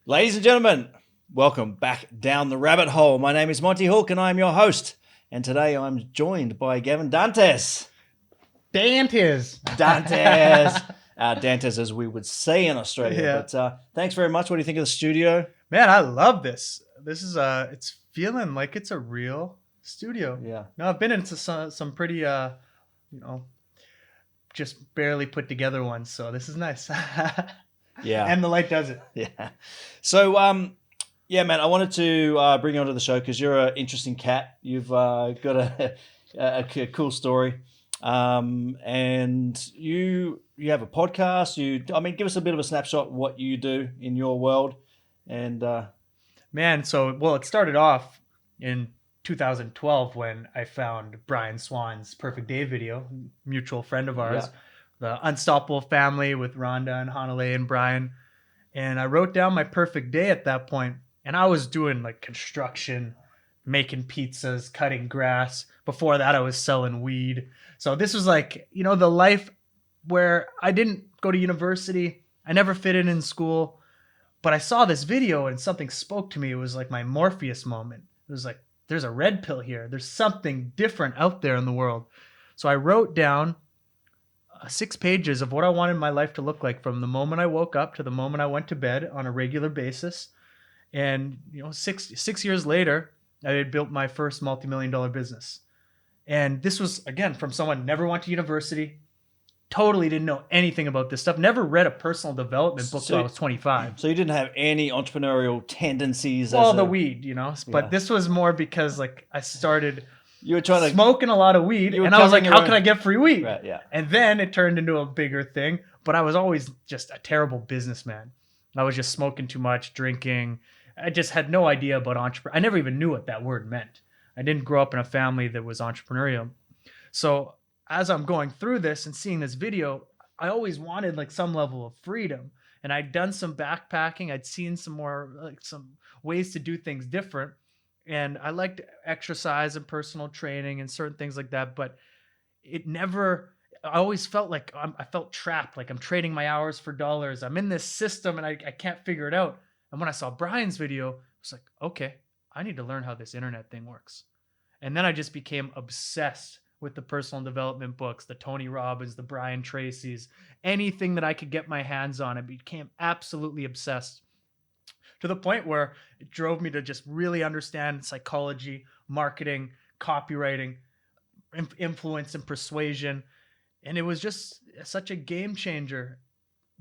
Ladies and gentlemen, welcome back down the rabbit hole. My name is Monty Hawk and I am your host. And today I'm joined by Gavin Dantes. Dantez. Dantez, as we would say in Australia. Yeah. But thanks very much. What do you think of the studio? Man, I love this. This is it's feeling like it's a real studio. Yeah. No, I've been into some pretty just barely put together ones, so this is nice. Yeah. And the light does it. Yeah. So, yeah, man, I wanted to bring you onto the show because you're an interesting cat. You've got a cool story. And you have a podcast. Give us a bit of a snapshot of what you do in your world. And Man, it started off in 2012 when I found Brian Swan's Perfect Day video, mutual friend of ours, the Unstoppable Family with Rhonda and Hanalei and Brian. And I wrote down my perfect day at that point, and I was doing like construction, making pizzas, cutting grass. Before that, I was selling weed. So this was like, the life where I didn't go to university. I never fit in school, but I saw this video and something spoke to me. It was like my Morpheus moment. It was like, there's a red pill here. There's something different out there in the world. So I wrote down 6 pages of what I wanted my life to look like from the moment I woke up to the moment I went to bed on a regular basis. And, 6 years later, I had built my first multi-million-dollar business. And this was, again, from someone who never went to university, totally didn't know anything about this stuff, never read a personal development book until I was 25. So you didn't have any entrepreneurial tendencies? Well, the weed, but this was more because I started smoking a lot of weed, and I was like, how can I get free weed? Right, yeah. And then it turned into a bigger thing, but I was always just a terrible businessman. I was just smoking too much, drinking. I just had no idea about entrepreneur. I never even knew what that word meant. I didn't grow up in a family that was entrepreneurial. So as I'm going through this and seeing this video, I always wanted like some level of freedom. And I'd done some backpacking. I'd seen some ways to do things different. And I liked exercise and personal training and certain things like that. But I always felt like I felt trapped. Like I'm trading my hours for dollars. I'm in this system and I can't figure it out. And when I saw Brian's video, I was like, okay, I need to learn how this internet thing works. And then I just became obsessed with the personal development books, the Tony Robbins, the Brian Tracy's, anything that I could get my hands on. I became absolutely obsessed to the point where it drove me to just really understand psychology, marketing, copywriting, influence and persuasion. And it was just such a game changer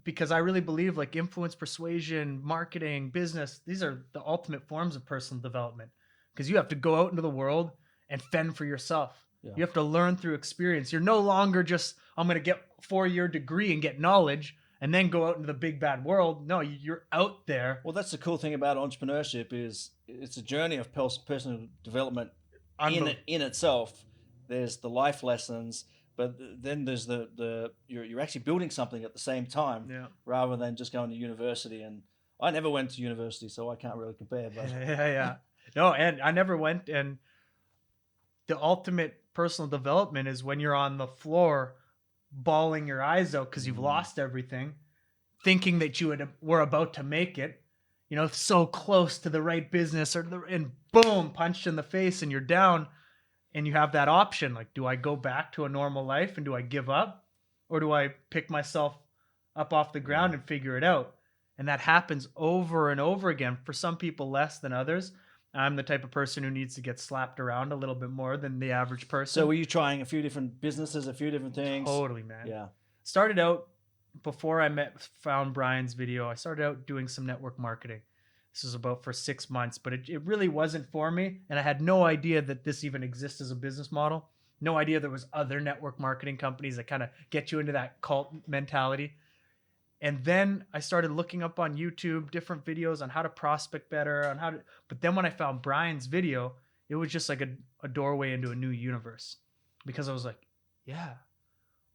because I really believe like influence, persuasion, marketing, business, these are the ultimate forms of personal development because you have to go out into the world and fend for yourself. Yeah. You have to learn through experience. You're no longer just, I'm going to get a 4-year degree and get knowledge and then go out into the big bad world. No, you're out there. Well, that's the cool thing about entrepreneurship is it's a journey of personal development in itself. There's the life lessons, but then there's you're actually building something at the same time, rather than just going to university. And I never went to university, so I can't really compare. But yeah. No, and I never went. And the ultimate personal development is when you're on the floor bawling your eyes out because you've lost everything, thinking that you were about to make it, so close to the right business and boom, punched in the face and you're down. And you have that option, like, do I go back to a normal life and do I give up? Or do I pick myself up off the ground and figure it out? And that happens over and over again. For some people, less than others. I'm the type of person who needs to get slapped around a little bit more than the average person. So were you trying a few different businesses, a few different things? Totally, man. Yeah. Started out, before I found Brian's video, I started out doing some network marketing. This was about for 6 months, but it really wasn't for me. And I had no idea that this even exists as a business model. No idea there was other network marketing companies that kind of get you into that cult mentality. And then I started looking up on YouTube, different videos on how to prospect better, but then when I found Brian's video, it was just like a doorway into a new universe because I was like, yeah,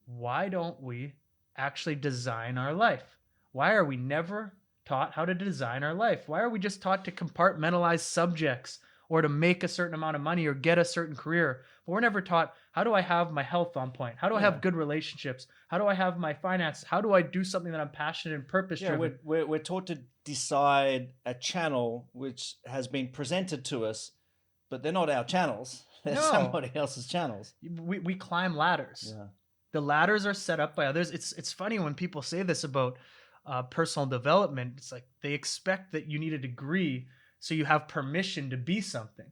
why don't we actually design our life? Why are we never taught how to design our life? Why are we just taught to compartmentalize subjects? or to make a certain amount of money or get a certain career. But we're never taught, how do I have my health on point? How do I have good relationships? How do I have my finances? How do I do something that I'm passionate and purpose driven? We're taught to decide a channel which has been presented to us, but they're not our channels. They're somebody else's channels. We climb ladders. Yeah. The ladders are set up by others. It's funny when people say this about personal development. It's like they expect that you need a degree so you have permission to be something.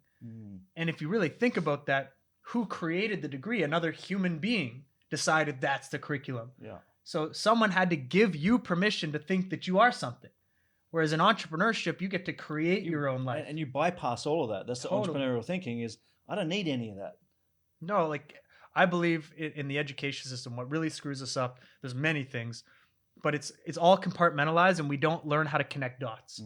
And if you really think about that, who created the degree? Another human being decided that's the curriculum. Yeah. So someone had to give you permission to think that you are something. Whereas in entrepreneurship, you get to create your own life. And you bypass all of that. That's the entrepreneurial thinking is, I don't need any of that. No, like I believe in the education system, what really screws us up, there's many things, but it's all compartmentalized and we don't learn how to connect dots.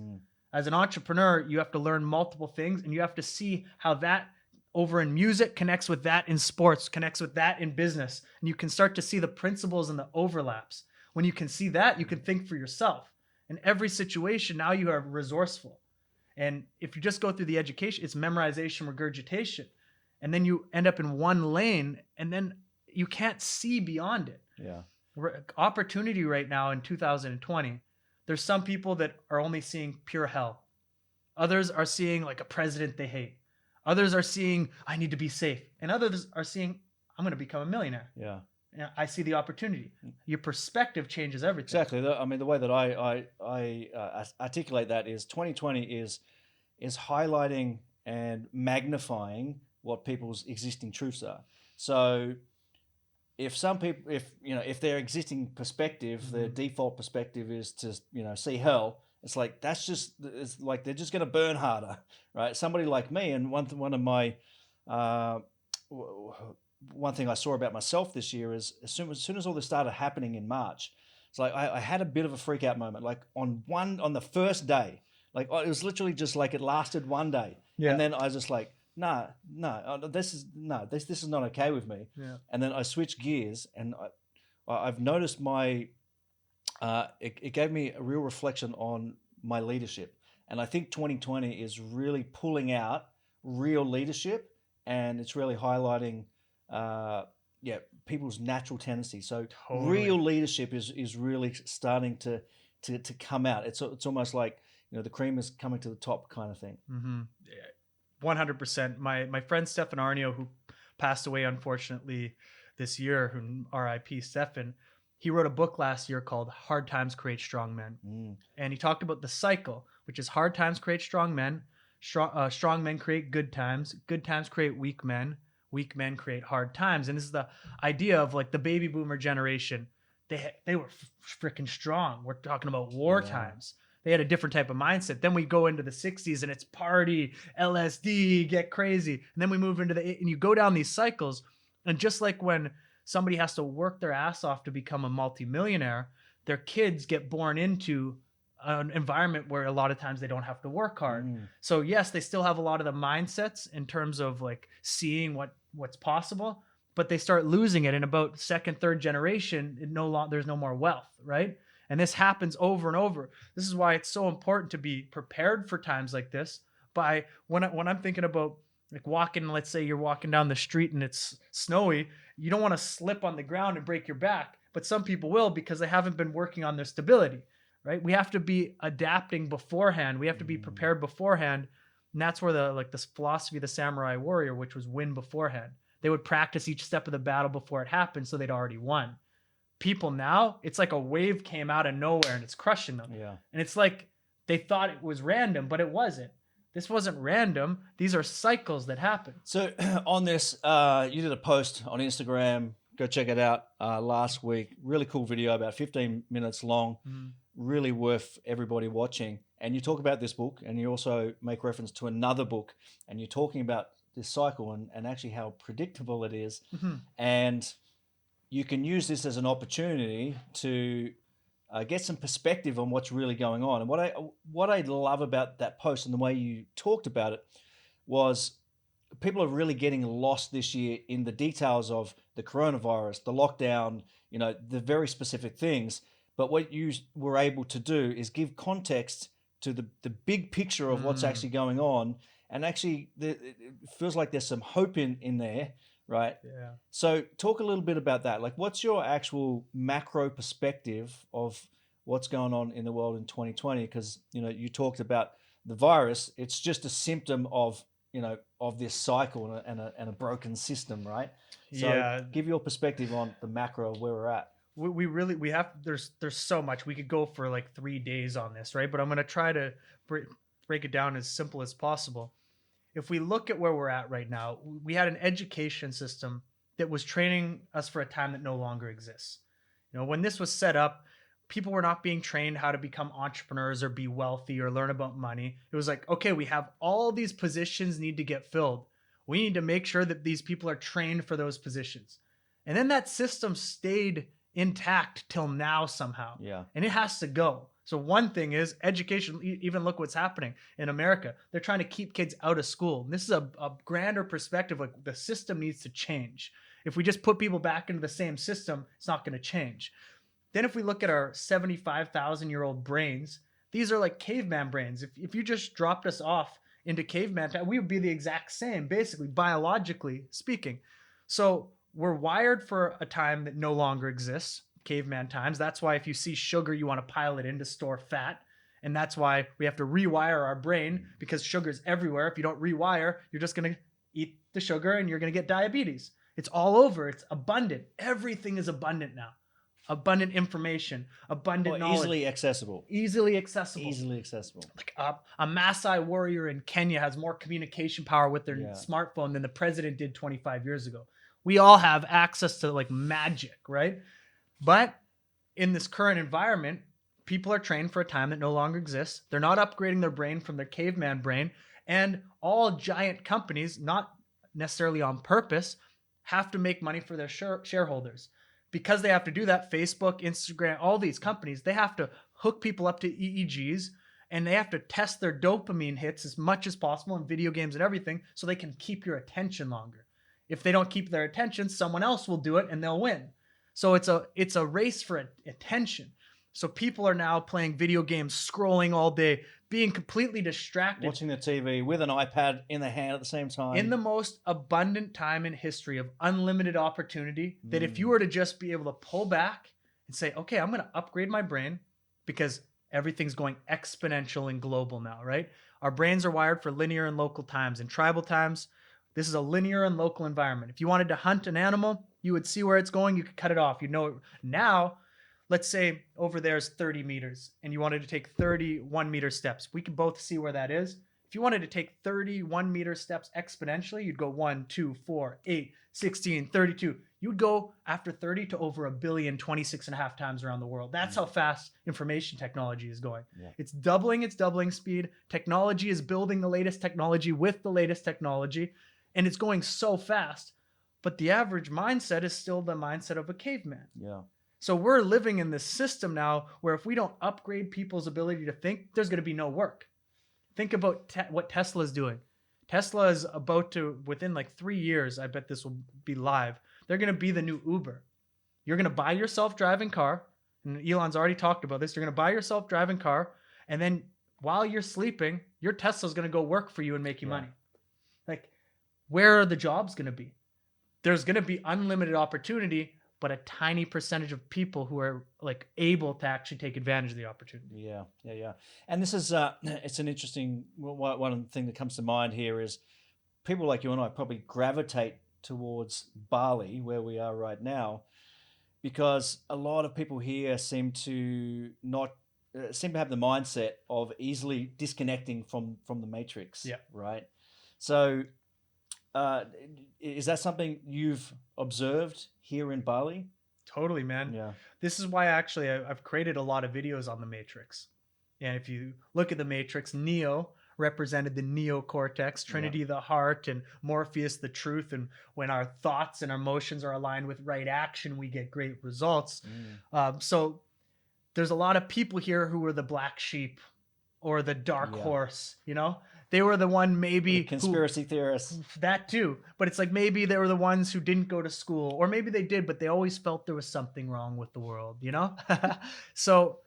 As an entrepreneur, you have to learn multiple things and you have to see how that over in music connects with that in sports, connects with that in business. And you can start to see the principles and the overlaps. When you can see that, you can think for yourself. In every situation, now you are resourceful. And if you just go through the education, it's memorization, regurgitation. And then you end up in one lane and then you can't see beyond it. Yeah. Opportunity right now in 2020, there's some people that are only seeing pure hell. Others are seeing like a president they hate. Others are seeing, I need to be safe. And others are seeing, I'm going to become a millionaire. Yeah. I see the opportunity. Your perspective changes everything. Exactly. I mean, the way that I articulate that is 2020 is highlighting and magnifying what people's existing truths are. So if some people, if their existing perspective, their default perspective is to, see hell, it's like, it's like they're just going to burn harder, right? Somebody like me, and one of my, one thing I saw about myself this year is as soon as all this started happening in March, it's like I had a bit of a freak out moment. Like on the first day, like it was literally just like it lasted one day, and then I was just like, this is not okay with me. Yeah. And then I switched gears, and I've noticed it gave me a real reflection on my leadership, and I think 2020 is really pulling out real leadership, and it's really highlighting. People's natural tendencies. So real leadership is really starting to come out. It's almost like the cream is coming to the top kind of thing. 100%. My friend Stefan Arnio, who passed away unfortunately this year, who R.I.P. Stefan, he wrote a book last year called Hard Times Create Strong Men. And he talked about the cycle, which is hard times create strong men, strong men create good times create weak men create hard times. And this is the idea of like the baby boomer generation. They were freaking strong. We're talking about war times. They had a different type of mindset. Then we go into the 60s and it's party, LSD, get crazy. And then we move into and you go down these cycles. And just like when somebody has to work their ass off to become a multimillionaire, their kids get born into an environment where a lot of times they don't have to work hard. So yes, they still have a lot of the mindsets in terms of like seeing what's possible, but they start losing it in about second, third generation. There's no more wealth, right? And this happens over and over. This is why it's so important to be prepared for times like this. When I'm thinking about like walking, let's say you're walking down the street and it's snowy, you don't want to slip on the ground and break your back, but some people will because they haven't been working on their stability. Right? We have to be adapting beforehand. We have to be prepared beforehand. And that's where this philosophy of the samurai warrior, which was win beforehand. They would practice each step of the battle before it happened, so they'd already won. People now, it's like a wave came out of nowhere and it's crushing them. Yeah. And it's like they thought it was random, but it wasn't. This wasn't random. These are cycles that happen. So on this, you did a post on Instagram. Go check it out last week. Really cool video, about 15 minutes long. Really worth everybody watching. And you talk about this book, and you also make reference to another book, and you're talking about this cycle and actually how predictable it is. And you can use this as an opportunity to get some perspective on what's really going on. And what I love about that post and the way you talked about it was people are really getting lost this year in the details of the coronavirus, the lockdown, the very specific things. But what you were able to do is give context to the big picture of what's actually going on, and actually it feels like there's some hope in there, right? Yeah. So talk a little bit about that. Like, what's your actual macro perspective of what's going on in the world in 2020? Because you talked about the virus. It's just a symptom of of this cycle and a broken system, right? So Yeah. give your perspective on the macro of where we're at. We have there's so much. We could go for like 3 days on this, right? But I'm going to try to break it down as simple as possible. If we look at where we're at right now, we had an education system that was training us for a time that no longer exists. When this was set up, people were not being trained how to become entrepreneurs or be wealthy or learn about money. It was like, okay, we have all these positions need to get filled. We need to make sure that these people are trained for those positions. And then that system stayed intact till now somehow. Yeah. And it has to go. So one thing is education. Even look what's happening in America. They're trying to keep kids out of school. And this is a grander perspective. Like, the system needs to change. If we just put people back into the same system, it's not going to change. Then if we look at our 75,000-year-old brains, these are like caveman brains. If you just dropped us off into caveman time, we would be the exact same, basically, biologically speaking. So we're wired for a time that no longer exists, caveman times. That's why if you see sugar, you want to pile it in to store fat. And that's why we have to rewire our brain, because sugar's everywhere. If you don't rewire, you're just going to eat the sugar and you're going to get diabetes. It's all over. It's abundant. Everything is abundant now. Abundant information, abundant knowledge. Easily accessible. Easily accessible. Easily accessible. Like a Maasai warrior in Kenya has more communication power with their smartphone than the president did 25 years ago. We all have access to like magic, right? But in this current environment, people are trained for a time that no longer exists. They're not upgrading their brain from their caveman brain. And all giant companies, not necessarily on purpose, have to make money for their shareholders. Because they have to do that, Facebook, Instagram, all these companies, they have to hook people up to EEGs, and they have to test their dopamine hits as much as possible in video games and everything, so they can keep your attention longer. If they don't keep their attention, someone else will do it and they'll win. So it's a race for attention. So people are now playing video games, scrolling all day, being completely distracted. Watching the TV with an iPad in the hand at the same time. In the most abundant time in history of unlimited opportunity, that if you were to just be able to pull back and say, okay, I'm going to upgrade my brain, because everything's going exponential and global now, right? Our brains are wired for linear and local times. In tribal times, this is a linear and local environment. If you wanted to hunt an animal, you would see where it's going. You could cut it off. Now, let's say over there is 30 meters and you wanted to take 31 meter steps. We can both see where that is. If you wanted to take 31 meter steps exponentially, you'd go 1, 2, 4, 8, 16, 32. You'd go after 30 to over 1 billion, 26 and a half times around the world. That's how fast information technology is going. Yeah. It's doubling speed. Technology is building the latest technology with the latest technology, and it's going so fast. But the average mindset is still the mindset of a caveman. Yeah. So we're living in this system now where if we don't upgrade people's ability to think, there's going to be no work. Think about what Tesla is doing. Tesla is about to, within like 3 years, I bet this will be live, they're going to be the new Uber. You're going to buy your self-driving car, and Elon's already talked about this. You're going to buy your self-driving car, and then while you're sleeping, your Tesla's going to go work for you and make you money. Like, where are the jobs going to be? There's going to be unlimited opportunity, but a tiny percentage of people who are like able to actually take advantage of the opportunity. Yeah. And this is, it's an interesting, one thing that comes to mind here is people like you and I probably gravitate towards Bali, where we are right now, because a lot of people here seem to have the mindset of easily disconnecting from the matrix. Yeah. Right. So, is that something you've observed here in Bali? Totally, man. Yeah. This is why actually I've created a lot of videos on the Matrix. And if you look at the Matrix, Neo represented the neocortex, Trinity the heart, and Morpheus the truth. And when our thoughts and our emotions are aligned with right action, we get great results. So there's a lot of people here who were the black sheep or the dark horse, They were the one maybe... The conspiracy theorists. That too. But it's like maybe they were the ones who didn't go to school. Or maybe they did, but they always felt there was something wrong with the world, So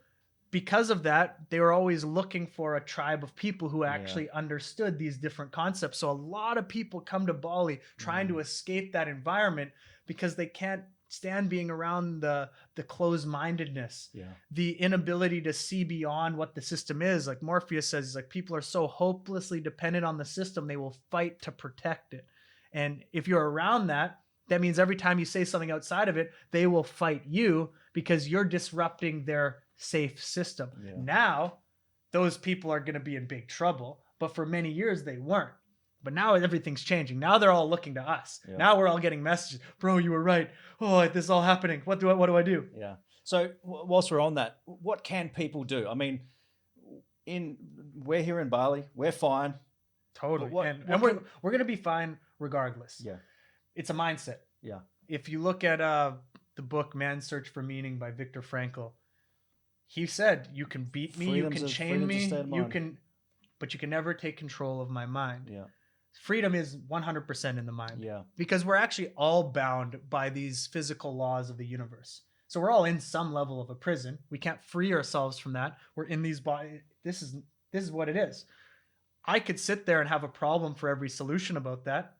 because of that, they were always looking for a tribe of people who actually understood these different concepts. So a lot of people come to Bali trying to escape that environment because they can't stand being around the closed-mindedness, the inability to see beyond what the system is. Like Morpheus says, like people are so hopelessly dependent on the system, they will fight to protect it. And if you're around that, that means every time you say something outside of it, they will fight you because you're disrupting their safe system. Now, those people are going to be in big trouble, but for many years they weren't. But now everything's changing. Now they're all looking to us. Now we're all getting messages. Bro, you were right. Oh, this is all happening. What do I do? Yeah. So whilst we're on that, what can people do? I mean, we're here in Bali. We're fine. Totally. And we're going to be fine regardless. Yeah. It's a mindset. Yeah. If you look at the book Man's Search for Meaning by Viktor Frankl, he said, you can beat me, you can chain me, but you can never take control of my mind. Yeah. Freedom is 100% in the mind. Yeah. Because we're actually all bound by these physical laws of the universe. So we're all in some level of a prison. We can't free ourselves from that. We're in these bodies. This is what it is. I could sit there and have a problem for every solution about that,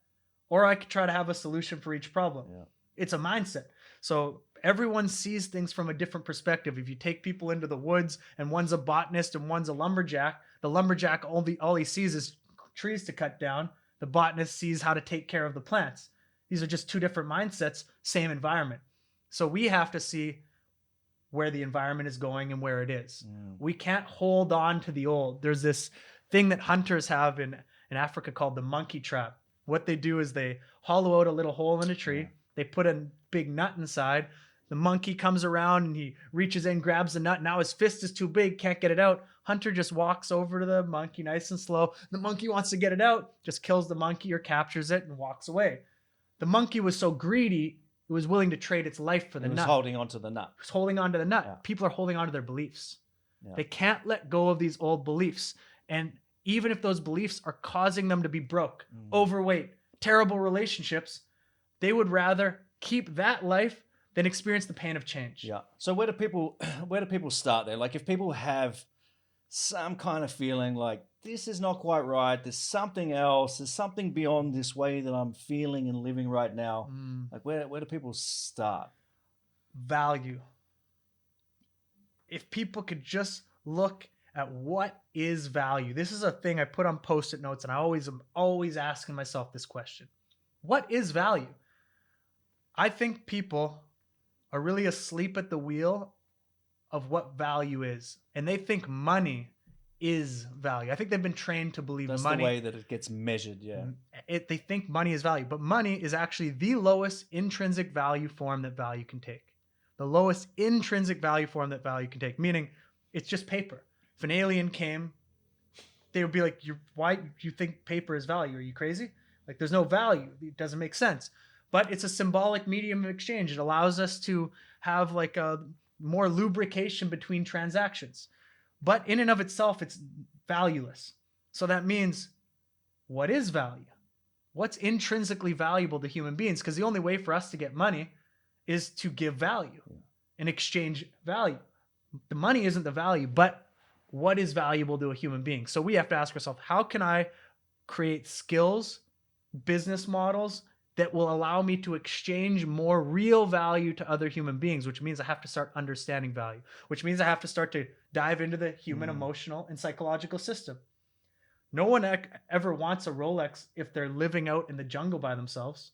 or I could try to have a solution for each problem. Yeah. It's a mindset. So everyone sees things from a different perspective. If you take people into the woods and one's a botanist and one's a lumberjack, the lumberjack all he sees is trees to cut down. The botanist sees how to take care of the plants. These are just two different mindsets, same environment. So we have to see where the environment is going and where it is. We can't hold on to the old. There's this thing that hunters have in Africa called the monkey trap. What they do is they hollow out a little hole in a tree. They put a big nut inside. The monkey comes around and he reaches in, grabs the nut. Now his fist is too big, can't get it out. Hunter just walks over to the monkey nice and slow. The monkey wants to get it out, just kills the monkey or captures it and walks away. The monkey was so greedy, it was willing to trade its life for the nut. It was holding onto the nut. It was holding onto the nut. Yeah. People are holding onto their beliefs. Yeah. They can't let go of these old beliefs. And even if those beliefs are causing them to be broke, overweight, terrible relationships, they would rather keep that life than experience the pain of change. Yeah. So where do people start there? Like if people have some kind of feeling like this is not quite right, there's something else, there's something beyond this way that I'm feeling and living right now. Like where do people start? Value. If people could just look at what is value. This is a thing I put on Post-it notes, and I am always asking myself this question. What is value? I think people are really asleep at the wheel of what value is. And they think money is value. I think they've been trained to believe that's money. The way that it gets measured, yeah. They think money is value. But money is actually the lowest intrinsic value form that value can take. The lowest intrinsic value form that value can take. Meaning, it's just paper. If an alien came, they would be like, why do you think paper is value? Are you crazy? Like, there's no value. It doesn't make sense. But it's a symbolic medium of exchange. It allows us to have like a more lubrication between transactions. But in and of itself, it's valueless. So that means, what is value? What's intrinsically valuable to human beings? Because the only way for us to get money is to give value and exchange value. The money isn't the value, but what is valuable to a human being? So we have to ask ourselves, how can I create skills, business models that will allow me to exchange more real value to other human beings, which means I have to start understanding value, which means I have to start to dive into the human emotional and psychological system. No one ever wants a Rolex if they're living out in the jungle by themselves.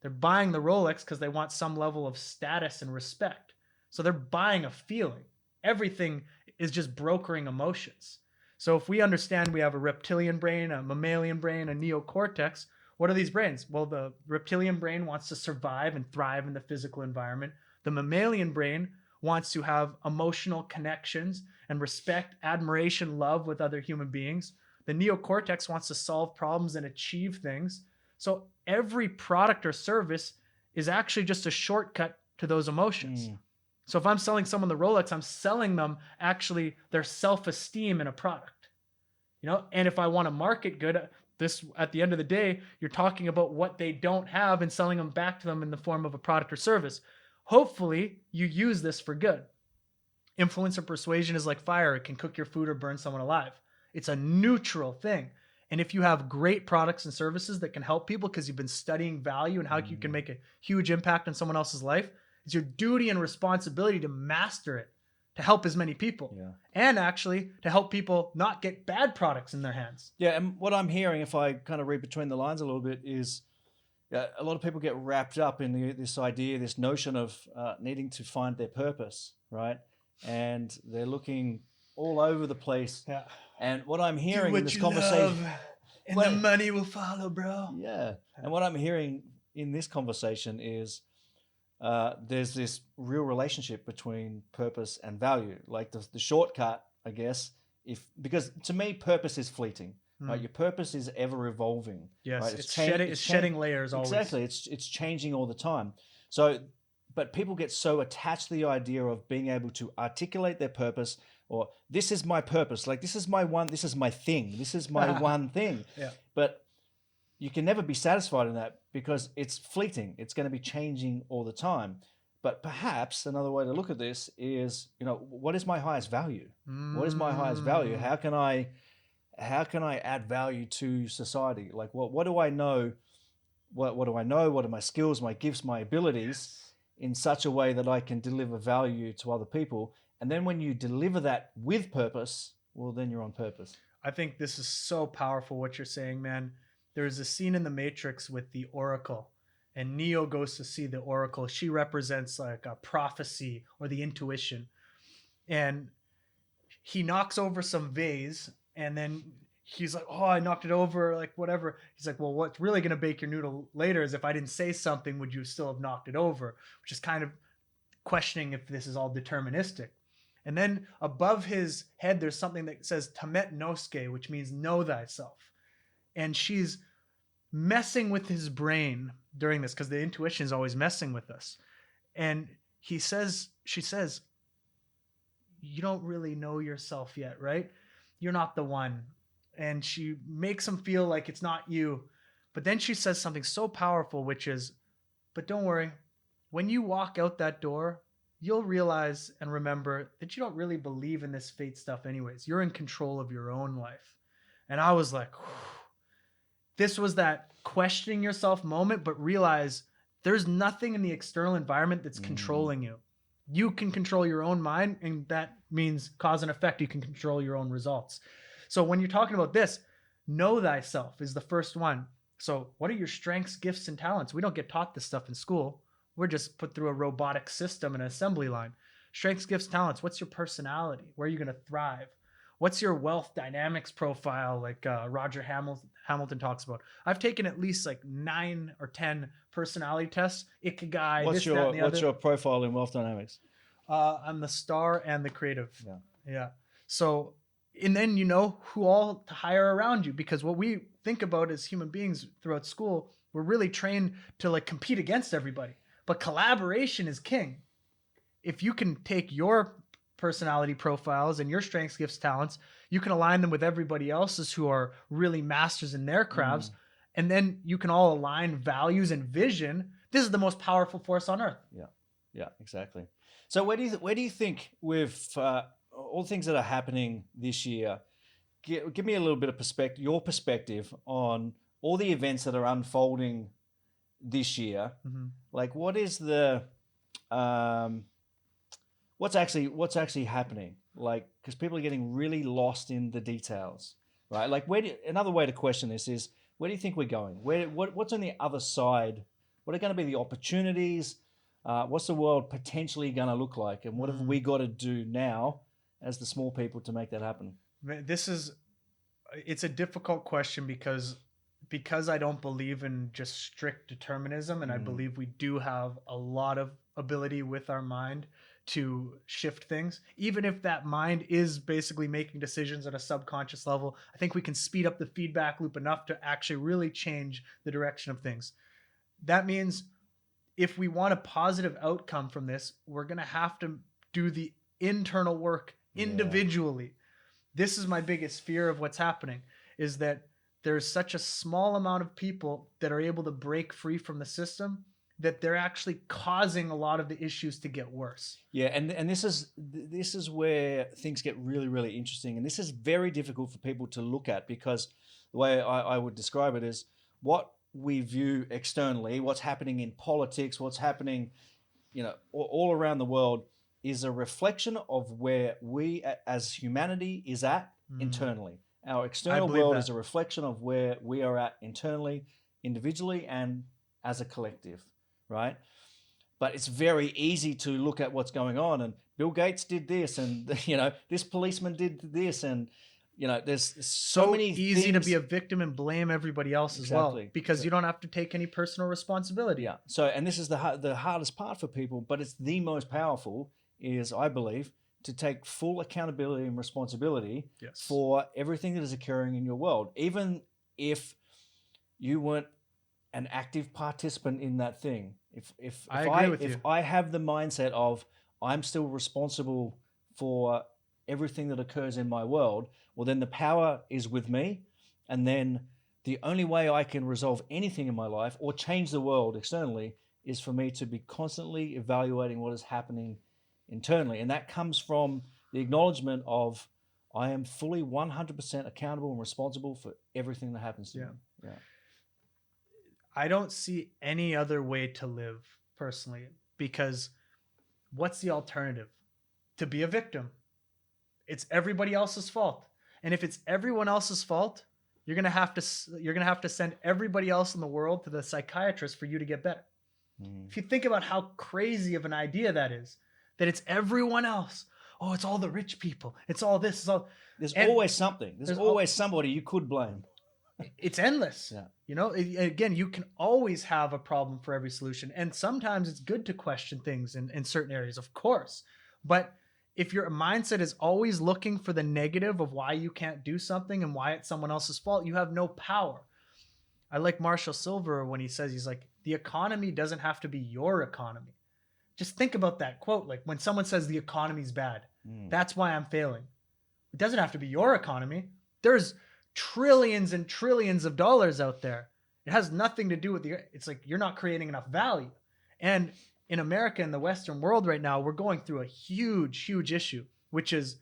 They're buying the Rolex because they want some level of status and respect. So they're buying a feeling. Everything is just brokering emotions. So if we understand we have a reptilian brain, a mammalian brain, a neocortex, what are these brains? Well, the reptilian brain wants to survive and thrive in the physical environment. The mammalian brain wants to have emotional connections and respect, admiration, love with other human beings. The neocortex wants to solve problems and achieve things. So every product or service is actually just a shortcut to those emotions. So if I'm selling someone the Rolex, I'm selling them actually their self-esteem in a product. And if I want to market good, this, at the end of the day, you're talking about what they don't have and selling them back to them in the form of a product or service. Hopefully, you use this for good. Influence or persuasion is like fire. It can cook your food or burn someone alive. It's a neutral thing. And if you have great products and services that can help people because you've been studying value and how you can make a huge impact on someone else's life, it's your duty and responsibility to master it, to help as many people. Yeah. And actually to help people not get bad products in their hands. Yeah, and what I'm hearing, if I kind of read between the lines a little bit, is a lot of people get wrapped up in this idea, this notion of needing to find their purpose, right? And they're looking all over the place. Yeah. And what I'm hearing in this conversation, and the money will follow, bro. Yeah. And what I'm hearing in this conversation is there's this real relationship between purpose and value. Like the shortcut, I guess, because to me, purpose is fleeting. Right? Your purpose is ever evolving. Yes, right? It's shedding layers always. Exactly. It's changing all the time. So, but people get so attached to the idea of being able to articulate their purpose, or this is my purpose. Like this is my thing. This is my one thing. Yeah. But you can never be satisfied in that because it's fleeting. It's going to be changing all the time. But perhaps another way to look at this is, what is my highest value? What is my highest value? How can I add value to society? Like what do I know? What do I know? What are my skills, my gifts, my abilities in such a way that I can deliver value to other people? And then when you deliver that with purpose, well, then you're on purpose. I think this is so powerful what you're saying, man. There's a scene in The Matrix with the Oracle, and Neo goes to see the Oracle. She represents like a prophecy or the intuition. And he knocks over some vase, and then he's like, oh, I knocked it over, like whatever. He's like, well, what's really going to bake your noodle later is if I didn't say something, would you still have knocked it over? Which is kind of questioning if this is all deterministic. And then above his head, there's something that says Tamet Nosuke, which means know thyself. And she's messing with his brain during this because the intuition is always messing with us. And she says, you don't really know yourself yet, right? You're not the one. And she makes him feel like it's not you. But then she says something so powerful, which is, but don't worry. When you walk out that door, you'll realize and remember that you don't really believe in this fate stuff anyways. You're in control of your own life. And I was like, whew. This was that questioning yourself moment, but realize there's nothing in the external environment that's controlling you. You can control your own mind, and that means cause and effect. You can control your own results. So when you're talking about this, know thyself is the first one. So what are your strengths, gifts, and talents? We don't get taught this stuff in school. We're just put through a robotic system and an assembly line. Strengths, gifts, talents. What's your personality? Where are you going to thrive? What's your wealth dynamics profile, like Roger Hamilton talks about? I've taken at least like 9 or 10 personality tests. Ikigai, what's your profile in wealth dynamics? I'm the star and the creative. Yeah. So, and then you know who all to hire around you, because what we think about as human beings throughout school, we're really trained to like compete against everybody. But collaboration is king. If you can take your personality profiles and your strengths, gifts, talents, you can align them with everybody else's who are really masters in their crafts. And then you can all align values and vision. This is the most powerful force on earth. Yeah, exactly. So where do you think with all the things that are happening this year, give me a little bit of your perspective on all the events that are unfolding this year. Like what is the what's actually happening? Like, because people are getting really lost in the details, right? Like, another way to question this is, where do you think we're going? What's on the other side? What are going to be the opportunities? What's the world potentially going to look like? And what have we got to do now as the small people to make that happen? It's a difficult question because I don't believe in just strict determinism, and I believe we do have a lot of ability with our mind to shift things. Even if that mind is basically making decisions at a subconscious level, I think we can speed up the feedback loop enough to actually really change the direction of things. That means if we want a positive outcome from this, we're going to have to do the internal work individually. This is my biggest fear of what's happening, is that there's such a small amount of people that are able to break free from the system that they're actually causing a lot of the issues to get worse. Yeah, and this is where things get really, really interesting, and this is very difficult for people to look at, because the way I would describe it is what we view externally, what's happening in politics, what's happening, all around the world, is a reflection of where we as humanity is at internally. Our external world is a reflection of where we are at internally, individually, and as a collective, right? But it's very easy to look at what's going on, and Bill Gates did this, and this policeman did this, and there's so many easy things. to be a victim and blame everybody else as well, because you don't have to take any personal responsibility. Yeah. So, and this is the hardest part for people, but it's the most powerful, is, I believe, to take full accountability and responsibility for everything that is occurring in your world, even if you weren't an active participant in that thing. If I have the mindset of I'm still responsible for everything that occurs in my world, well, then the power is with me, and then the only way I can resolve anything in my life or change the world externally is for me to be constantly evaluating what is happening internally. And that comes from the acknowledgement of I am fully 100% accountable and responsible for everything that happens to me. Yeah. I don't see any other way to live personally, because what's the alternative? To be a victim. It's everybody else's fault. And if it's everyone else's fault, you're going to have to send everybody else in the world to the psychiatrist for you to get better. If you think about how crazy of an idea that is, that it's everyone else. Oh, it's all the rich people. It's all this. There's always something. There's always somebody you could blame. It's endless. Yeah. Again, you can always have a problem for every solution. And sometimes it's good to question things in certain areas, of course. But if your mindset is always looking for the negative of why you can't do something and why it's someone else's fault, you have no power. I like Marshall Silver when he says, he's like, the economy doesn't have to be your economy. Just think about that quote. Like, when someone says the economy's bad, that's why I'm failing. It doesn't have to be your economy. There's trillions and trillions of dollars out there. It has nothing to do with it's like you're not creating enough value. And in America, in the Western world right now, we're going through a huge, huge issue, which is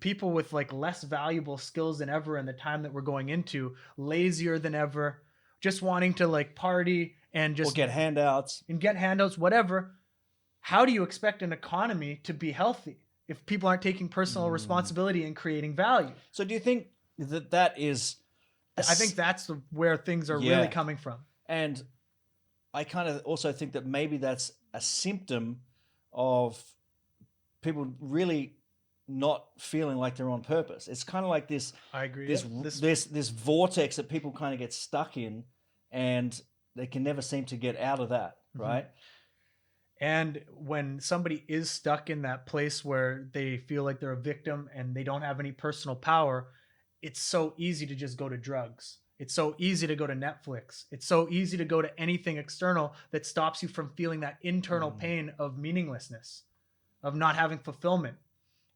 people with like less valuable skills than ever in the time that we're going into, lazier than ever, just wanting to like party and just get handouts, whatever. How do you expect an economy to be healthy if people aren't taking personal responsibility and creating value? So do you think that is... I think that's where things are really coming from. And I kind of also think that maybe that's a symptom of people really not feeling like they're on purpose. It's kind of like this... I agree. This vortex that people kind of get stuck in, and they can never seem to get out of that, right? And when somebody is stuck in that place where they feel like they're a victim and they don't have any personal power, it's so easy to just go to drugs. It's so easy to go to Netflix. It's so easy to go to anything external that stops you from feeling that internal pain of meaninglessness, of not having fulfillment.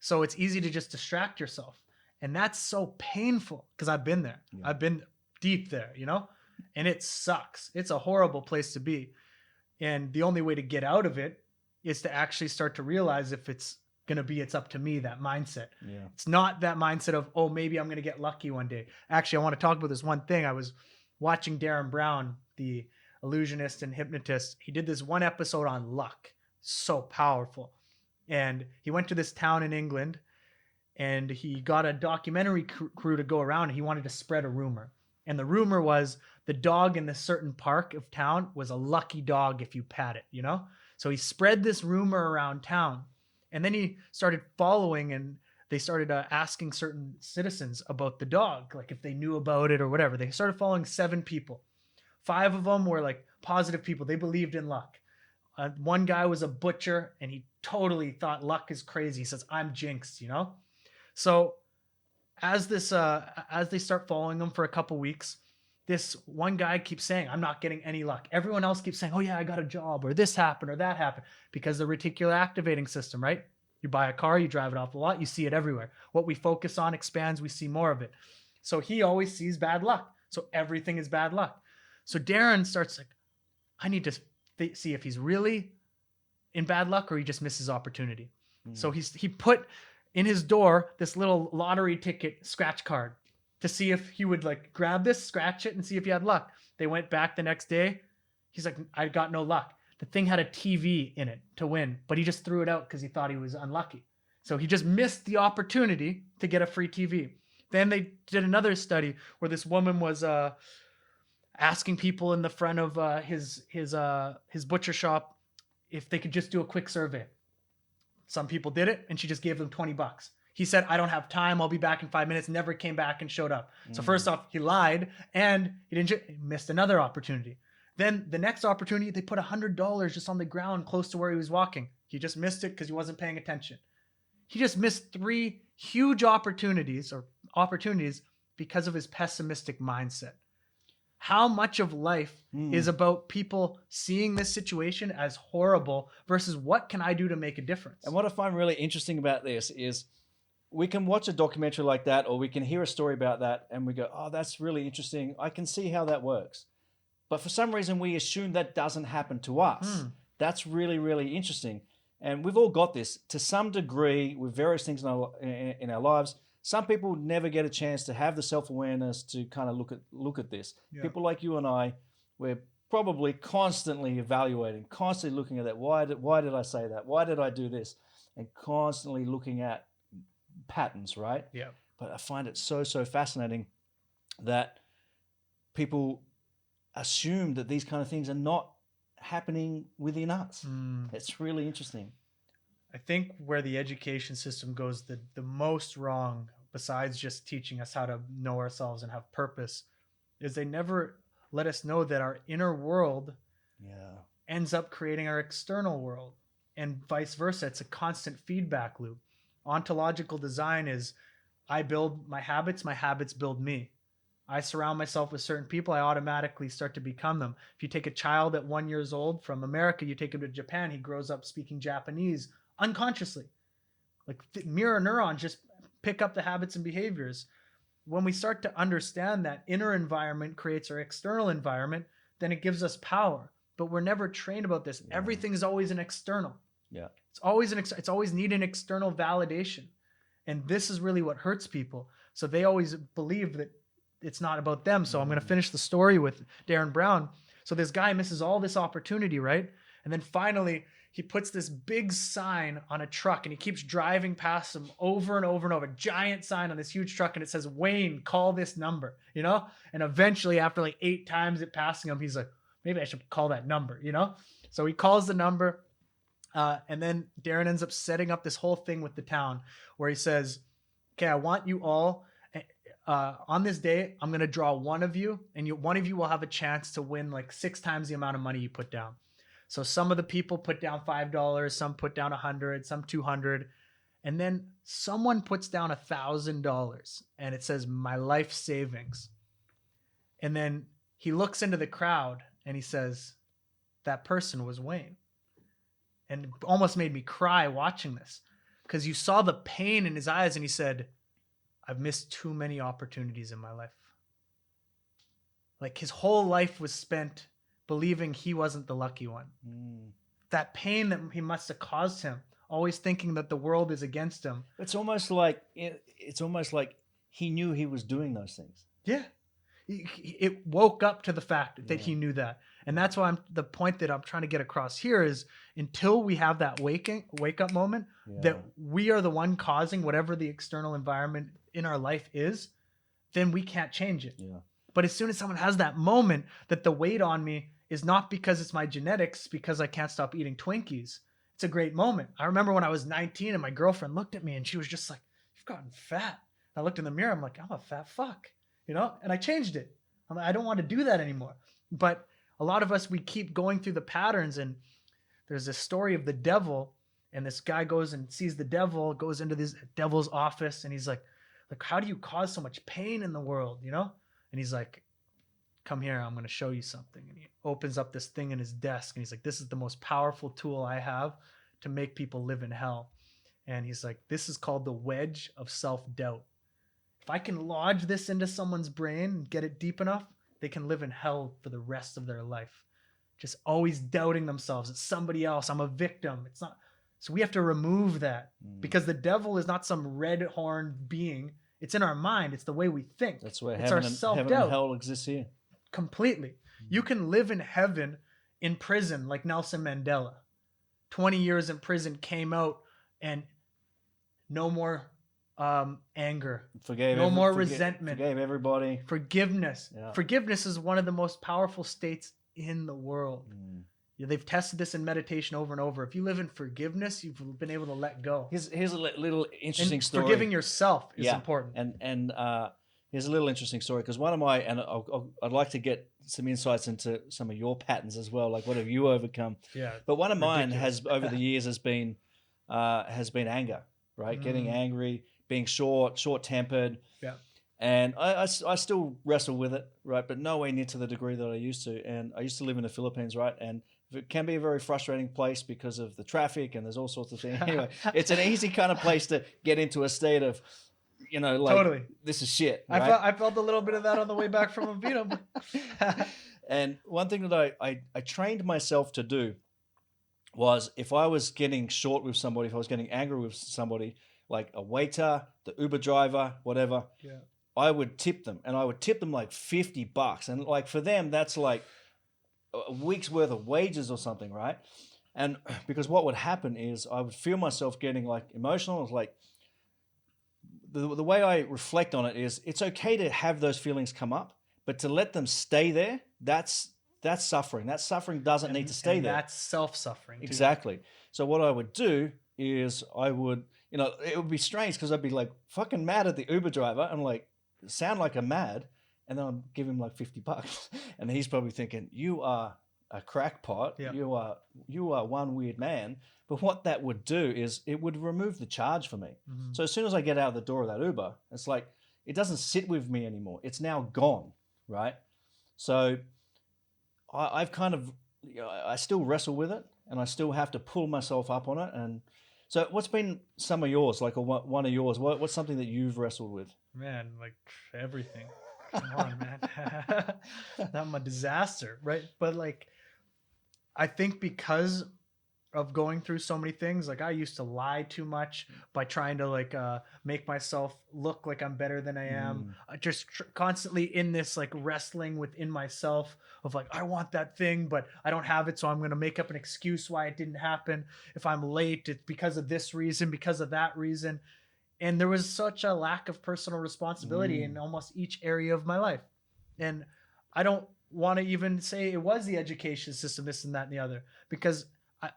So it's easy to just distract yourself. And that's so painful, because I've been there. Yeah. I've been deep there, and it sucks. It's a horrible place to be. And the only way to get out of it is to actually start to realize if it's going to be, it's up to me, that mindset. Yeah. It's not that mindset of, oh, maybe I'm going to get lucky one day. Actually, I want to talk about this one thing. I was watching Darren Brown, the illusionist and hypnotist. He did this one episode on luck. So powerful. And he went to this town in England, and he got a documentary crew to go around, and he wanted to spread a rumor. And the rumor was the dog in this certain park of town was a lucky dog if you pat it, So he spread this rumor around town. And then he started following, and they started asking certain citizens about the dog, like if they knew about it or whatever. They started following 7 people. 5 of them were like positive people. They believed in luck. One guy was a butcher, and he totally thought luck is crazy. He says, I'm jinxed, So as they start following him for a couple weeks, this one guy keeps saying, I'm not getting any luck. Everyone else keeps saying, oh yeah, I got a job, or this happened, or that happened, because the reticular activating system, right? You buy a car, you drive it off the lot, you see it everywhere. What we focus on expands, we see more of it. So he always sees bad luck. So everything is bad luck. So Darren starts like, I need to see if he's really in bad luck or he just misses opportunity. Mm. So he put in his door this little lottery ticket scratch card to see if he would like grab this, scratch it, and see if he had luck. They went back the next day. He's like, I got no luck. The thing had a TV in it to win, but he just threw it out because he thought he was unlucky. So he just missed the opportunity to get a free TV. Then they did another study where this woman was asking people in the front of his butcher shop if they could just do a quick survey. Some people did it, and she just gave them $20. He said, I don't have time. I'll be back in 5 minutes. Never came back and showed up. So first off, he lied, and he missed another opportunity. Then the next opportunity, they put $100 just on the ground close to where he was walking. He just missed it because he wasn't paying attention. He just missed 3 huge opportunities because of his pessimistic mindset. How much of life is about people seeing this situation as horrible versus what can I do to make a difference? And what I find really interesting about this is we can watch a documentary like that, or we can hear a story about that, and we go, oh, that's really interesting. I can see how that works. But for some reason, we assume that doesn't happen to us. That's really, really interesting. And we've all got this to some degree with various things in our lives. Some people never get a chance to have the self-awareness to kind of look at this. Yeah. People like you and I, we're probably constantly evaluating, constantly looking at that. Why did I say that? Why did I do this? And constantly looking at patterns, right? Yeah. But I find it so fascinating that people assume that these kind of things are not happening within us. It's really interesting. I think where the education system goes the most wrong, besides just teaching us how to know ourselves and have purpose, is they never let us know that our inner world ends up creating our external world, and vice versa. It's a constant feedback loop. Ontological design is I build my habits build me. I surround myself with certain people, I automatically start to become them. If you take a child at 1 year old from America, you take him to Japan, he grows up speaking Japanese unconsciously. Like mirror neurons just pick up the habits and behaviors. When we start to understand that inner environment creates our external environment, then it gives us power. But we're never trained about this. Yeah. Everything is always an external. Yeah. It's always need an external validation. And this is really what hurts people. So they always believe that it's not about them. So I'm going to finish the story with Darren Brown. So this guy misses all this opportunity, right? And then finally, he puts this big sign on a truck and he keeps driving past him over and over and over. Giant sign on this huge truck, and it says, Wayne, call this number, you know? And eventually, after like 8 times it passing him, he's like, maybe I should call that number, you know? So he calls the number. And then Darren ends up setting up this whole thing with the town where he says, okay, I want you all, on this day, I'm going to draw one of you, and one of you will have a chance to win like 6 times the amount of money you put down. So some of the people put down $5, some put down $100, some $200. And then someone puts down $1,000 and it says my life savings. And then he looks into the crowd and he says, that person was Wayne. And it almost made me cry watching this, because you saw the pain in his eyes, and he said, I've missed too many opportunities in my life. Like his whole life was spent believing he wasn't the lucky one. That pain that he must have caused him, always thinking that the world is against him. It's almost like he knew he was doing those things. Yeah. It woke up to the fact that he knew that. And that's why the point that I'm trying to get across here is, until we have that wake up moment, that we are the one causing whatever the external environment in our life is, then we can't change it. Yeah. But as soon as someone has that moment that the weight on me is not because it's my genetics, because I can't stop eating Twinkies, it's a great moment. I remember when I was 19 and my girlfriend looked at me and she was just like, you've gotten fat. I looked in the mirror, I'm like, I'm a fat fuck, you know? And I changed it. I'm like, I don't want to do that anymore. But a lot of us, we keep going through the patterns, and there's this story of the devil, and this guy goes and sees the devil, goes into this devil's office, and he's like, how do you cause so much pain in the world, you know? And he's like, come here, I'm going to show you something. And he opens up this thing in his desk, and he's like, this is the most powerful tool I have to make people live in hell. And he's like, this is called the wedge of self-doubt. If I can lodge this into someone's brain and get it deep enough, they can live in hell for the rest of their life. just always doubting themselves. It's somebody else. I'm a victim. It's not. So we have to remove that because the devil is not some red-horned being. It's in our mind. It's the way we think. That's where it's heaven and hell exists here. Completely. You can live in heaven in prison like Nelson Mandela. 20 years in prison, came out, and no more anger. No more resentment. Forgave everybody. Forgiveness. Yeah. Forgiveness is one of the most powerful states in the world. Yeah, they've tested this in meditation over and over. If you live in forgiveness, you've been able to let go. Here's a little interesting story. Forgiving yourself is important. And here's a little interesting story because one of my, and I'd like to get some insights into some of your patterns as well. Like what have you overcome? Yeah. But one of mine has over the years has been anger, right? Getting angry, being short-tempered. Yeah. And I still wrestle with it, right? But nowhere near to the degree that I used to. And I used to live in the Philippines, right? And it can be a very frustrating place because of the traffic and there's all sorts of things. Anyway, it's an easy kind of place to get into a state of, like, totally. This is shit. Right? I felt a little bit of that on the way back from Avito. And one thing that I trained myself to do was if I was getting short with somebody, if I was getting angry with somebody, like a waiter, the Uber driver, whatever, I would tip them. And I would tip them like $50. And like for them, that's like a week's worth of wages or something, right? And because what would happen is I would feel myself getting like emotional. It was like the way I reflect on it is it's okay to have those feelings come up, but to let them stay there, that's suffering. That suffering doesn't need to stay there. That's self-suffering. Exactly. So what I would do is I would, it would be strange because I'd be like fucking mad at the Uber driver and like sound like I'm mad. And then I'll give him like $50, and he's probably thinking, "You are a crackpot. Yeah. You are one weird man." But what that would do is it would remove the charge for me. So as soon as I get out of the door of that Uber, it's like it doesn't sit with me anymore. It's now gone, right? So I've kind of, I still wrestle with it, and I still have to pull myself up on it. And so, what's been some of yours, like one of yours? What's something that you've wrestled with? Man, like everything. Come on, man. I'm a disaster, right? But like, I think because of going through so many things, like I used to lie too much by trying to like make myself look like I'm better than I am. Just constantly in this like wrestling within myself of like, I want that thing, but I don't have it. So I'm going to make up an excuse why it didn't happen. If I'm late, it's because of this reason, because of that reason. And there was such a lack of personal responsibility in almost each area of my life. And I don't want to even say it was the education system, this and that and the other, because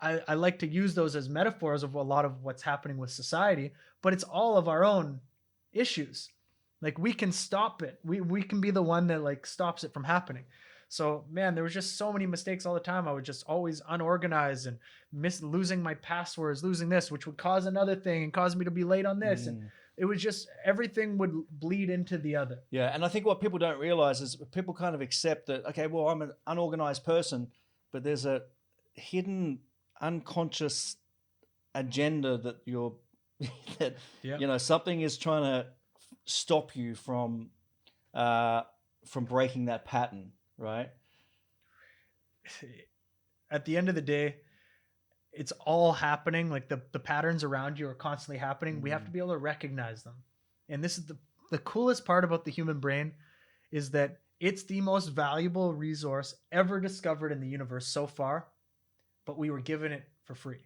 I like to use those as metaphors of a lot of what's happening with society, but it's all of our own issues. Like we can stop it. We can be the one that like stops it from happening. So man, there was just so many mistakes all the time. I was just always unorganized and losing my passwords, losing this, which would cause another thing and cause me to be late on this. And it was just, everything would bleed into the other. Yeah. And I think what people don't realize is people kind of accept that, okay, well, I'm an unorganized person, but there's a hidden unconscious agenda that something is trying to stop you from breaking that pattern. Right. At the end of the day, it's all happening. Like the patterns around you are constantly happening. We have to be able to recognize them. And this is the coolest part about the human brain is that it's the most valuable resource ever discovered in the universe so far, but we were given it for free.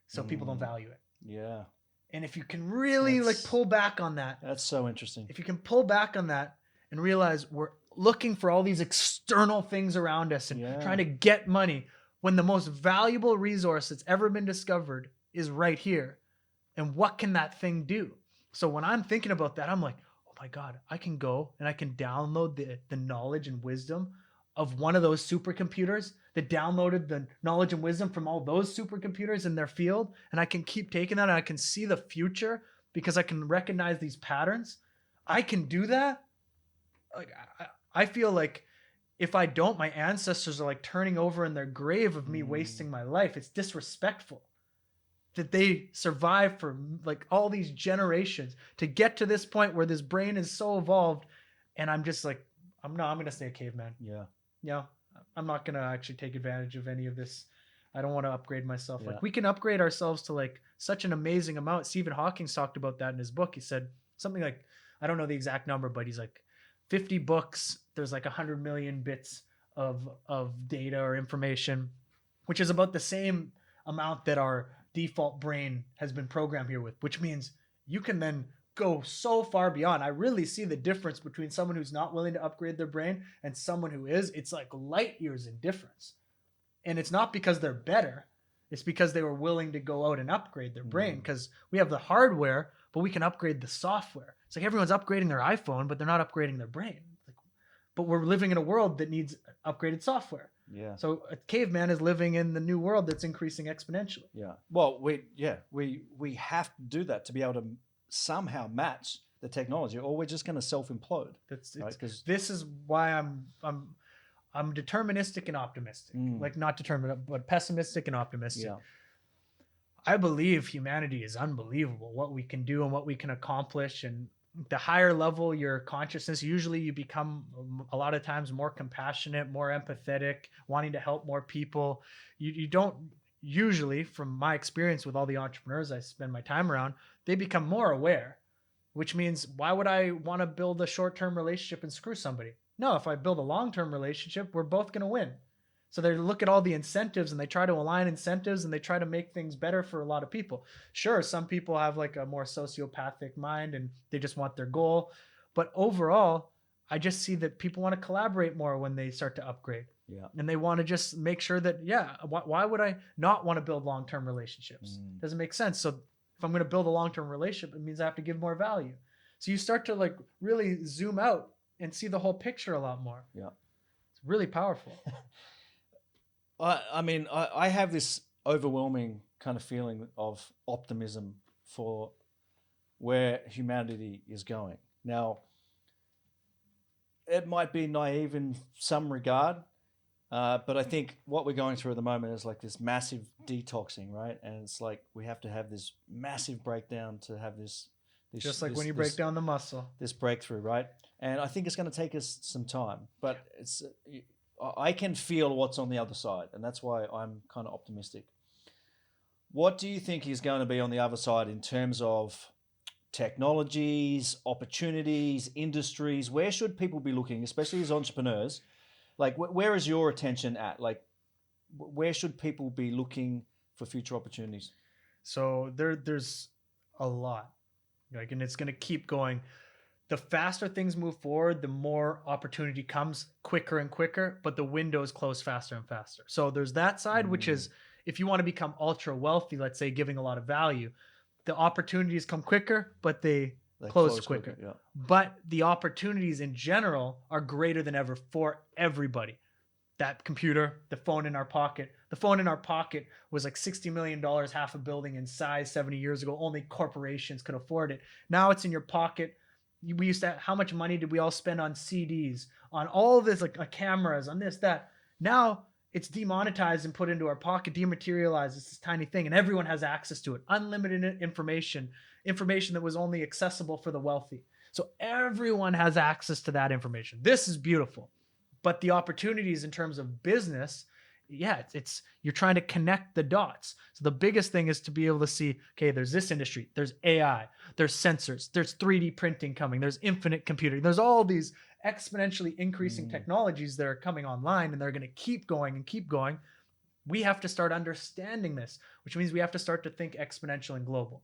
So people don't value it. Yeah. And if you can really like pull back on that. That's so interesting. If you can pull back on that and realize we're looking for all these external things around us and trying to get money when the most valuable resource that's ever been discovered is right here. And what can that thing do? So when I'm thinking about that, I'm like, oh my God, I can go and I can download the knowledge and wisdom of one of those supercomputers that downloaded the knowledge and wisdom from all those supercomputers in their field. And I can keep taking that and I can see the future because I can recognize these patterns. I can do that. Like, I feel like if I don't, my ancestors are like turning over in their grave of me wasting my life. It's disrespectful that they survived for like all these generations to get to this point where this brain is so evolved. And I'm just like, I'm going to stay a caveman. Yeah. You know, I'm not going to actually take advantage of any of this. I don't want to upgrade myself. Yeah. Like we can upgrade ourselves to like such an amazing amount. Stephen Hawking's talked about that in his book. He said something like, I don't know the exact number, but he's like 50 books. There's like 100 million bits of data or information, which is about the same amount that our default brain has been programmed here with, which means you can then go so far beyond. I really see the difference between someone who's not willing to upgrade their brain and someone who is. It's like light years in difference. And it's not because they're better. It's because they were willing to go out and upgrade their brain, because we have the hardware, but we can upgrade the software. It's like everyone's upgrading their iPhone, but they're not upgrading their brain. But we're living in a world that needs upgraded software. Yeah. So a caveman is living in the new world that's increasing exponentially. Yeah. Well, we have to do that to be able to somehow match the technology, or we're just going to self-implode. Right? This is why I'm deterministic and optimistic. Like not determined, but pessimistic and optimistic. Yeah. I believe humanity is unbelievable, what we can do and what we can accomplish. And the higher level your consciousness, usually you become a lot of times more compassionate, more empathetic, wanting to help more people. You don't usually, from my experience with all the entrepreneurs I spend my time around, they become more aware, which means why would I want to build a short-term relationship and screw somebody? No, if I build a long-term relationship, we're both going to win. So they look at all the incentives and they try to align incentives and they try to make things better for a lot of people. Sure, some people have like a more sociopathic mind and they just want their goal. But overall, I just see that people want to collaborate more when they start to upgrade. Yeah. And they want to just make sure that, why would I not want to build long-term relationships? Doesn't make sense. So if I'm going to build a long-term relationship, it means I have to give more value. So you start to like really zoom out and see the whole picture a lot more. Yeah. It's really powerful. I mean, I have this overwhelming kind of feeling of optimism for where humanity is going. Now, it might be naive in some regard, but I think what we're going through at the moment is like this massive detoxing, right? And it's like we have to have this massive breakdown to have this just like when you break down the muscle. This breakthrough, right? And I think it's going to take us some time, but I can feel what's on the other side, and that's why I'm kind of optimistic. What do you think is going to be on the other side in terms of technologies, opportunities, industries? Where should people be looking, especially as entrepreneurs? Like, where is your attention at? Like, where should people be looking for future opportunities? So there's a lot, like, and it's going to keep going. The faster things move forward, the more opportunity comes quicker and quicker, but the windows close faster and faster. So there's that side, which is if you want to become ultra wealthy, let's say giving a lot of value, the opportunities come quicker, but they close quicker. Yeah. But the opportunities in general are greater than ever for everybody. That computer, the phone in our pocket. The phone in our pocket was like $60 million, half a building in size 70 years ago. Only corporations could afford it. Now it's in your pocket. We used to, how much money did we all spend on CDs, on all this, like cameras, on this, that. Now it's demonetized and put into our pocket, dematerialized. It's this tiny thing, and everyone has access to it. Unlimited information that was only accessible for the wealthy. So everyone has access to that information. This is beautiful. But the opportunities in terms of business, it's you're trying to connect the dots. So the biggest thing is to be able to see, okay, there's this industry, there's AI, there's sensors, there's 3D printing coming, there's infinite computing, there's all these exponentially increasing technologies that are coming online, and they're going to keep going and keep going. We have to start understanding this, which means we have to start to think exponential and global.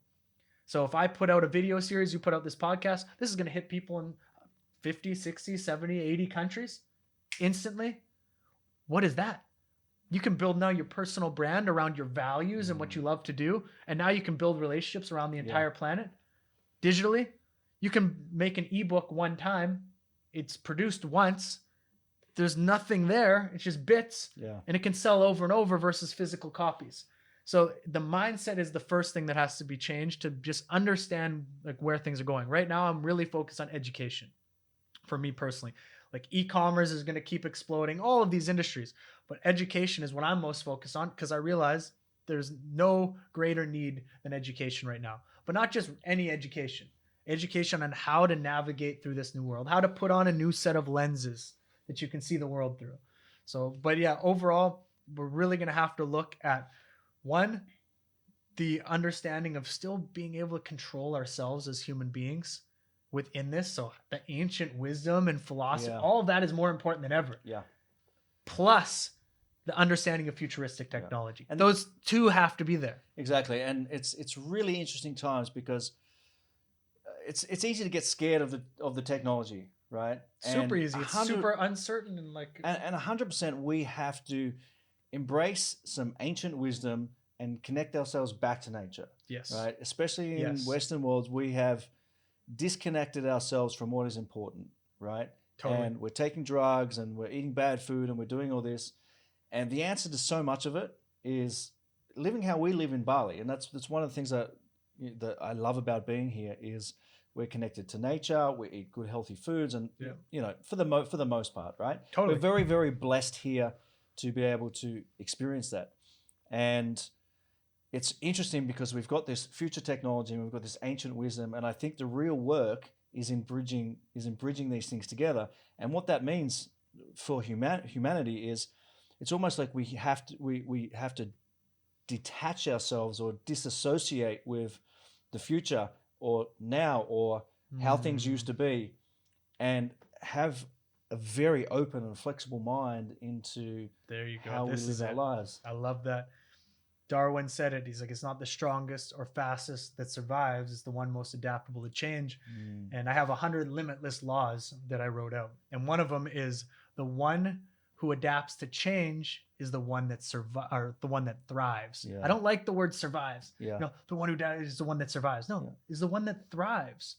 So if I put out a video series, you put out this podcast, this is going to hit people in 50, 60, 70, 80 countries instantly. What is that? You can build now your personal brand around your values and what you love to do. And now you can build relationships around the entire planet digitally. You can make an ebook one time. It's produced once. There's nothing there. It's just bits. Yeah. And it can sell over and over versus physical copies. So the mindset is the first thing that has to be changed to just understand like where things are going. Right now, I'm really focused on education for me personally. Like e-commerce is going to keep exploding, all of these industries. But education is what I'm most focused on because I realize there's no greater need than education right now. But not just any education. Education on how to navigate through this new world, how to put on a new set of lenses that you can see the world through. So, but yeah, overall, we're really going to have to look at one, the understanding of still being able to control ourselves as human beings within this. So the ancient wisdom and philosophy, all of that is more important than ever. Yeah. Plus the understanding of futuristic technology. And those two have to be there. Exactly. And it's really interesting times because it's easy to get scared of the technology, right? Super easy. It's super uncertain and like and 100% we have to embrace some ancient wisdom and connect ourselves back to nature. Yes. Right? Especially in Western worlds, we have disconnected ourselves from what is important, right? Totally. And we're taking drugs and we're eating bad food and we're doing all this. And the answer to so much of it is living how we live in Bali. And that's one of the things that I love about being here is we're connected to nature, we eat good healthy foods, and for the most part, right? Totally. We're very, very blessed here to be able to experience that. And it's interesting because we've got this future technology and we've got this ancient wisdom, and I think the real work is in bridging these things together. And what that means for humanity is it's almost like we have to detach ourselves or disassociate with the future or now or how things used to be, and have a very open and flexible mind into how we live our lives. I love that. Darwin said it. He's like, it's not the strongest or fastest that survives. It's the one most adaptable to change. And I have 100 limitless laws that I wrote out. And one of them is the one who adapts to change is the one that the one that thrives. I don't like the word survives. No, the one who dies is the one that survives. No, is the one that thrives.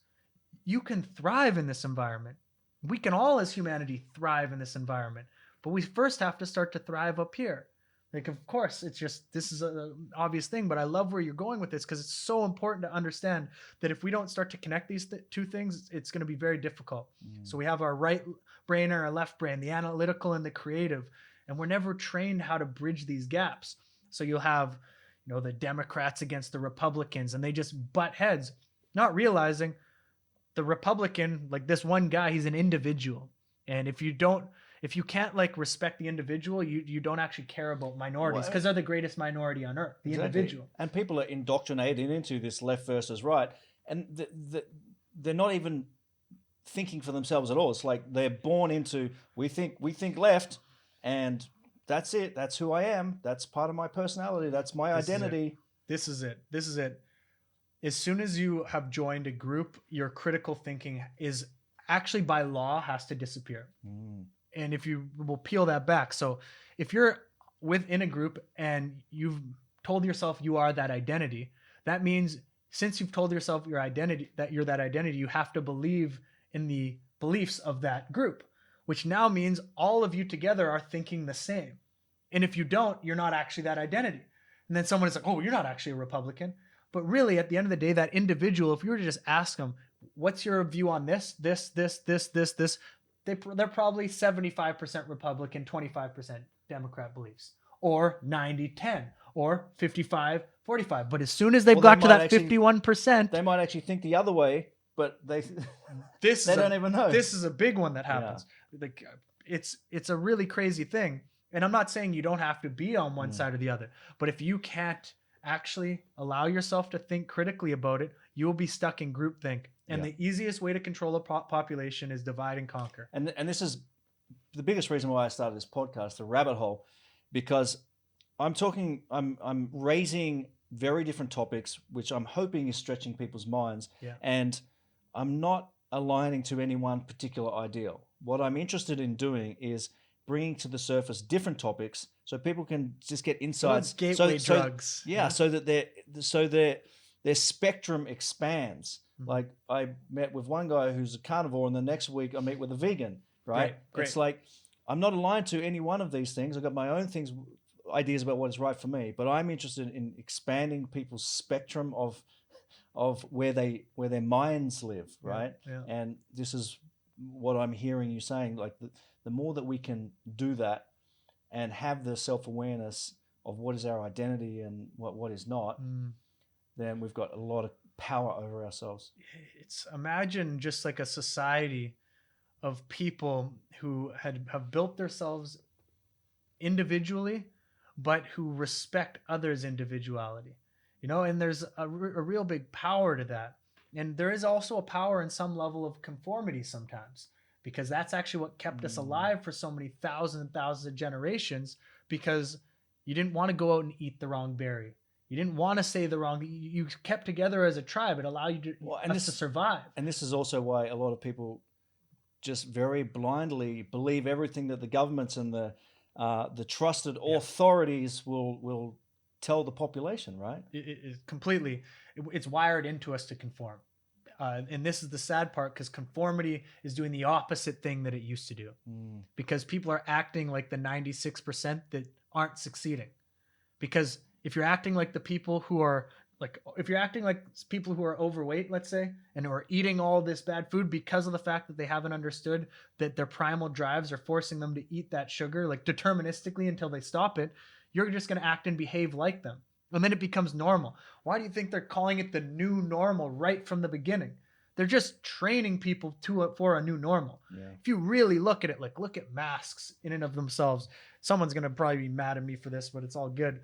You can thrive in this environment. We can all as humanity thrive in this environment, but we first have to start to thrive up here. Like, of course, it's just, this is an obvious thing, but I love where you're going with this because it's so important to understand that if we don't start to connect these two things, it's going to be very difficult. So we have our right brain and our left brain, the analytical and the creative, and we're never trained how to bridge these gaps. So you'll have, the Democrats against the Republicans, and they just butt heads, not realizing the Republican, like this one guy, he's an individual. And if you can't like respect the individual, you don't actually care about minorities because they're the greatest minority on earth, the individual. And people are indoctrinated into this left versus right, and they're not even thinking for themselves at all. It's like they're born into we think left, and that's it. That's who I am. That's part of my personality. That's my identity. This is it. As soon as you have joined a group, your critical thinking is actually by law has to disappear. And if you will peel that back. So if you're within a group and you've told yourself you are that identity, that means since you've told yourself your identity, that you're that identity, you have to believe in the beliefs of that group, which now means all of you together are thinking the same. And if you don't, you're not actually that identity. And then someone is like, oh, you're not actually a Republican. But really, at the end of the day, that individual, if you were to just ask them, what's your view on this, they're probably 75% Republican, 25% Democrat beliefs, or 90-10, or 55-45. But as soon as they've got to that 51%, they might actually think the other way, but they don't even know. This is a big one that happens. Like it's a really crazy thing. And I'm not saying you don't have to be on one side or the other, but if you can't actually allow yourself to think critically about it, you will be stuck in groupthink. And the easiest way to control a population is divide and conquer. And this is the biggest reason why I started this podcast, the rabbit hole, because I'm raising very different topics, which I'm hoping is stretching people's minds. And I'm not aligning to any one particular ideal. What I'm interested in doing is bringing to the surface different topics so people can just get insights. Gateway drugs. So that their spectrum expands. Like I met with one guy who's a carnivore, and the next week I meet with a vegan, right? Great. It's like I'm not aligned to any one of these things. I've got my own ideas about what is right for me, but I'm interested in expanding people's spectrum of where their minds live, right? And this is what I'm hearing you saying. Like the more that we can do that and have the self-awareness of what is our identity and what is not, then we've got a lot of power over ourselves. Imagine just like a society of people who have built themselves individually, but who respect others' individuality. And there's a real big power to that. And there is also a power in some level of conformity sometimes, because that's actually what kept us alive for so many thousands and thousands of generations, because you didn't want to go out and eat the wrong berry. You didn't want to say the wrong. You kept together as a tribe. It allowed you to survive. And this is also why a lot of people just very blindly believe everything that the governments and the trusted authorities will tell the population, right? It's wired into us to conform. And this is the sad part, because conformity is doing the opposite thing that it used to do. Because people are acting like the 96% that aren't succeeding. Because if you're acting like the people who are people who are overweight, let's say, and who are eating all this bad food because of the fact that they haven't understood that their primal drives are forcing them to eat that sugar, like deterministically until they stop it, you're just going to act and behave like them. And then it becomes normal. Why do you think they're calling it the new normal right from the beginning? They're just training people for a new normal. Yeah. If you really look at it, like look at masks in and of themselves. Someone's going to probably be mad at me for this, but it's all good.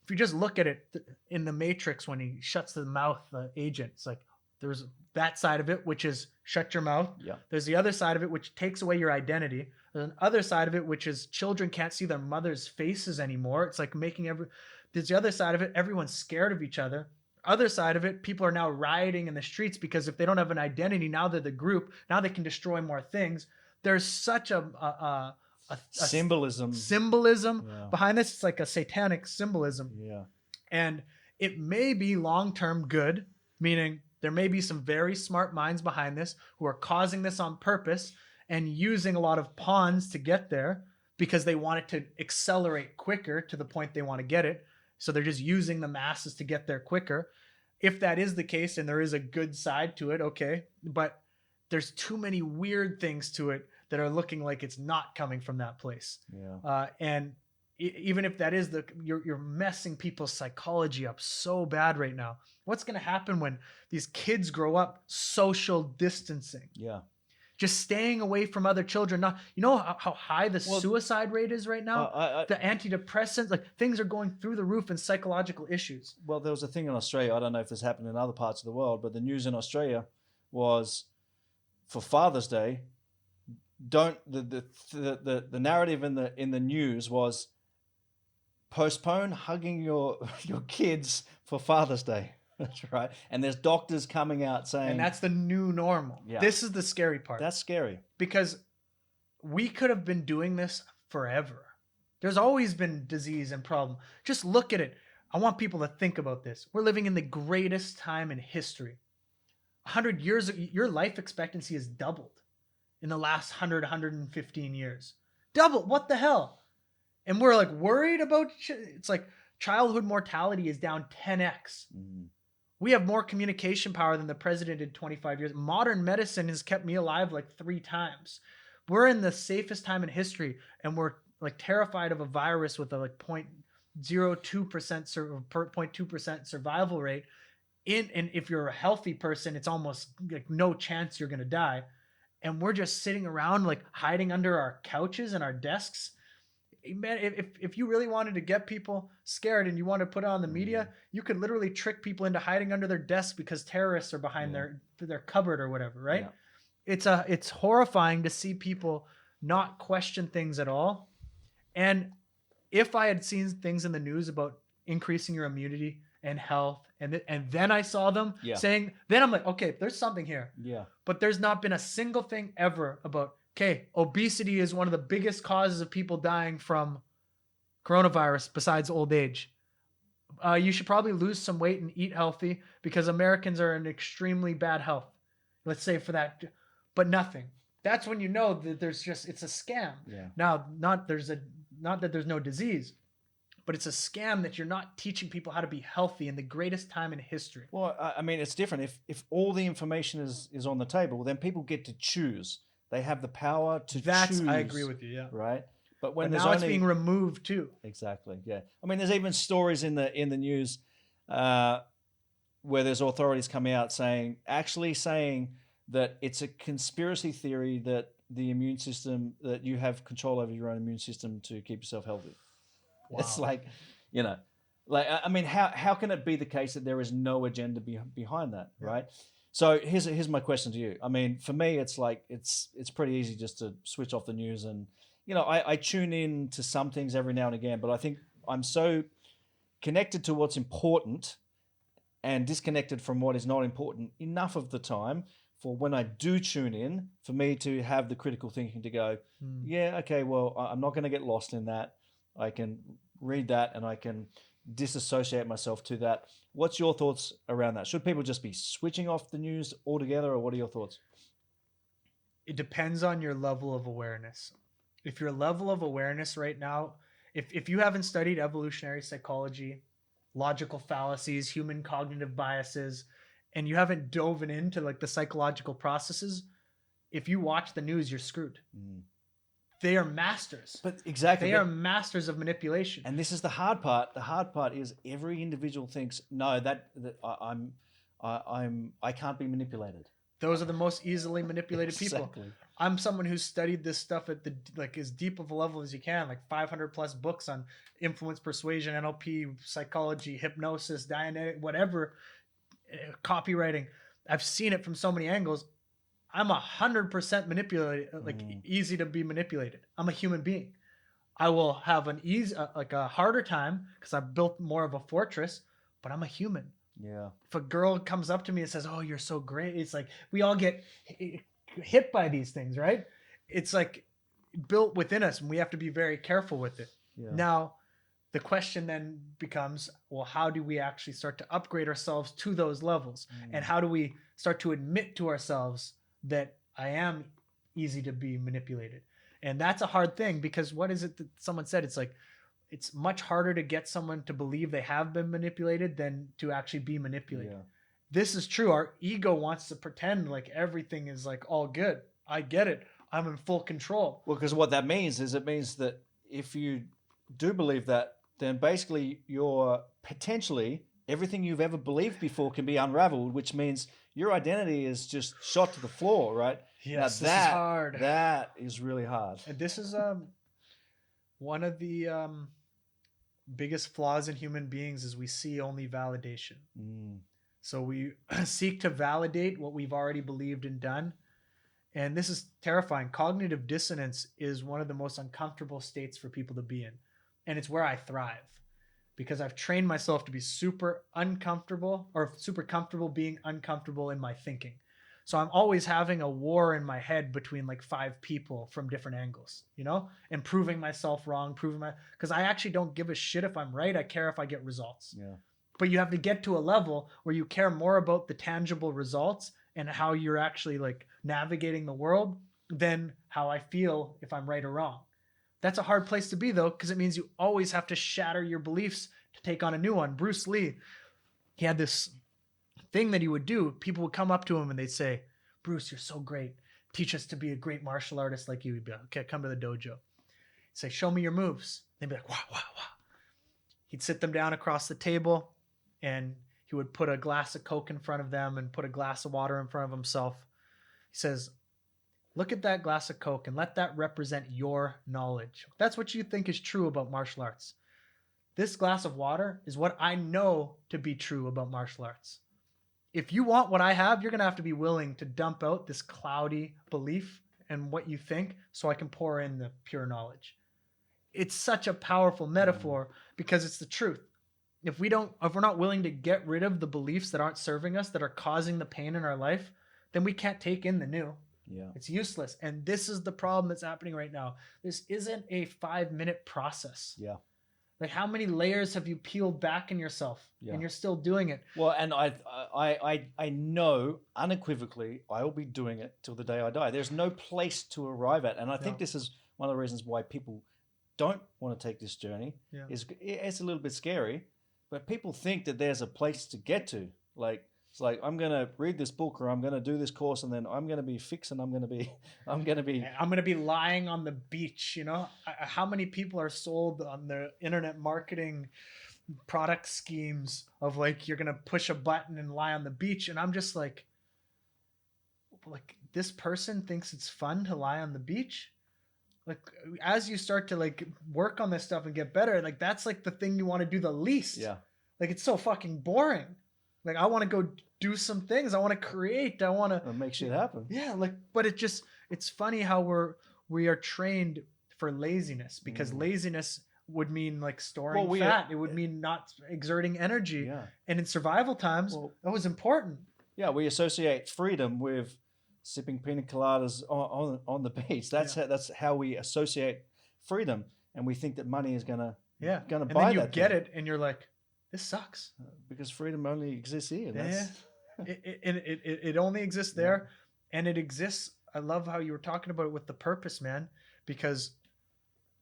If you just look at it in the Matrix, when he shuts the mouth, the agent, it's like there's that side of it, which is shut your mouth. Yeah. There's the other side of it, which takes away your identity. There's another side of it, which is children can't see their mother's faces anymore. It's like there's the other side of it. Everyone's scared of each other. Other side of it, people are now rioting in the streets because if they don't have an identity, now they're the group. Now they can destroy more things. There's such a symbolism behind this. It's like a satanic symbolism. Yeah. And it may be long-term good, meaning there may be some very smart minds behind this who are causing this on purpose and using a lot of pawns to get there because they want it to accelerate quicker to the point they want to get it. So they're just using the masses to get there quicker. If that is the case and there is a good side to it, okay. But there's too many weird things to it that are looking like it's not coming from that place. Yeah. And even if that is you're messing people's psychology up so bad right now. What's going to happen when these kids grow up social distancing? Yeah. Just staying away from other children. Now, you know how high the suicide rate is right now? The antidepressants, like things are going through the roof in psychological issues. Well, there was a thing in Australia. I don't know if this happened in other parts of the world, but the news in Australia was for Father's Day. The narrative in the news was postpone hugging your kids for Father's Day. That's right. And there's doctors coming out saying... And that's the new normal. Yeah. This is the scary part. That's scary. Because we could have been doing this forever. There's always been disease and problem. Just look at it. I want people to think about this. We're living in the greatest time in history. 100 years, your life expectancy has doubled in the last 115 years. Double. What the hell? And we're like worried about... It's like childhood mortality is down 10x. Mm-hmm. We have more communication power than the president did 25 years. Modern medicine has kept me alive like 3 times. We're in the safest time in history, and we're like terrified of a virus with a like 0.02% or 0.2% survival rate. And if you're a healthy person, it's almost like no chance you're gonna die. And we're just sitting around like hiding under our couches and our desks. Man, if you really wanted to get people scared and you want to put it on the media, you could literally trick people into hiding under their desk because terrorists are behind their cupboard or whatever, right? Yeah. It's horrifying to see people not question things at all. And if I had seen things in the news about increasing your immunity and health, and then I saw them saying, then I'm like, okay, there's something here. Yeah. But there's not been a single thing ever about, okay, obesity is one of the biggest causes of people dying from coronavirus besides old age. You should probably lose some weight and eat healthy because Americans are in extremely bad health. Let's say for that, but nothing. That's when you know that it's a scam. Yeah. Now, not that there's no disease, but it's a scam that you're not teaching people how to be healthy in the greatest time in history. Well, I mean, it's different. If all the information is on the table, then people get to choose. They have the power to choose. I agree with you, yeah. Right? But now it's being removed too. Exactly, yeah. I mean, there's even stories in the news where there's authorities coming out saying that it's a conspiracy theory that the immune system, that you have control over your own immune system to keep yourself healthy. Wow. It's like, you know, like, I mean, how can it be the case that there is no agenda behind that, right? So here's my question to you. I mean, for me, it's like it's pretty easy just to switch off the news, and you know, I tune in to some things every now and again, but I think I'm so connected to what's important and disconnected from what is not important enough of the time for when I do tune in, for me to have the critical thinking to go, yeah, okay, well, I'm not going to get lost in that. I can read that and I can disassociate myself to that. What's your thoughts around that? Should people just be switching off the news altogether, or what are your thoughts? It depends on your level of awareness. If your level of awareness right now, if you haven't studied evolutionary psychology, logical fallacies, human cognitive biases, and you haven't dove into like the psychological processes, if you watch the news, you're screwed. They are masters. But exactly, they are masters of manipulation. And this is the hard part. The hard part is every individual thinks, no, that I can't be manipulated. Those are the most easily manipulated Exactly. people. I'm someone who's studied this stuff at the like as deep of a level as you can, like 500 plus books on influence, persuasion, NLP, psychology, hypnosis, Dianetic, whatever, copywriting. I've seen it from so many angles. I'm 100% manipulated, like easy to be manipulated. I'm a human being. I will have an like a harder time because I've built more of a fortress, but I'm a human. Yeah. If a girl comes up to me and says, "Oh, you're so great," it's like we all get hit by these things, right? It's like built within us, and we have to be very careful with it. Yeah. Now, the question then becomes, well, how do we actually start to upgrade ourselves to those levels? And how do we start to admit to ourselves that I am easy to be manipulated? And that's a hard thing, because what is it that someone said? It's like, it's much harder to get someone to believe they have been manipulated than to actually be manipulated. Yeah. This is true. Our ego wants to pretend like everything is like all good. I get it. I'm in full control. Well, because what that means is it means that if you do believe that, then basically you're potentially everything you've ever believed before can be unraveled, which means your identity is just shot to the floor, right? Yes, now, this is hard. That is really hard. And this is one of the biggest flaws in human beings is we see only validation. So we seek to validate what we've already believed and done. And this is terrifying. Cognitive dissonance is one of the most uncomfortable states for people to be in. And it's where I thrive, because I've trained myself to be super uncomfortable, or super comfortable being uncomfortable in my thinking. So I'm always having a war in my head between like 5 people from different angles, you know, and proving myself wrong, because I actually don't give a shit if I'm right. I care if I get results. Yeah. But you have to get to a level where you care more about the tangible results and how you're actually like navigating the world than how I feel if I'm right or wrong. That's a hard place to be, though, because it means you always have to shatter your beliefs to take on a new one. Bruce Lee, he had this thing that he would do. People would come up to him and they'd say, "Bruce, you're so great. Teach us to be a great martial artist like you." He'd be like, "Okay, come to the dojo." He'd say, "Show me your moves." They'd be like, "Wow, wow, wow." He'd sit them down across the table, and he would put a glass of Coke in front of them and put a glass of water in front of himself. He says, "Look at that glass of Coke and let that represent your knowledge. That's what you think is true about martial arts. This glass of water is what I know to be true about martial arts. If you want what I have, you're going to have to be willing to dump out this cloudy belief and what you think so I can pour in the pure knowledge." It's such a powerful metaphor because it's the truth. If we're not willing to get rid of the beliefs that aren't serving us, that are causing the pain in our life, then we can't take in the new. Yeah. It's useless. And this is the problem that's happening right now. This isn't a 5-minute process. Yeah. Like, how many layers have you peeled back in yourself? Yeah. And you're still doing it? Well, and I know unequivocally I will be doing it till the day I die. There's no place to arrive at. And I think this is one of the reasons why people don't want to take this journey. Yeah. It's a little bit scary, but people think that there's a place to get to. Like, it's like, I'm going to read this book, or I'm going to do this course, and then I'm going to be fixed, and I'm going to be lying on the beach, you know? How many people are sold on the internet marketing product schemes of like, you're going to push a button and lie on the beach? And I'm just like, this person thinks it's fun to lie on the beach. Like as you start to like work on this stuff and get better, like that's like the thing you want to do the least. Yeah. Like it's so fucking boring. Like I want to go do some things. I want to create. I want to make shit happen. Yeah, like but it's funny how we are trained for laziness, because laziness would mean like storing fat. It would mean not exerting energy. Yeah. And in survival times, that was important. Yeah, we associate freedom with sipping pina coladas on the beach. That's how we associate freedom, and we think that money is gonna buy that. And then you get it, and you're like, this sucks because freedom only exists here. It only exists there, and it exists. I love how you were talking about it with the purpose, man, because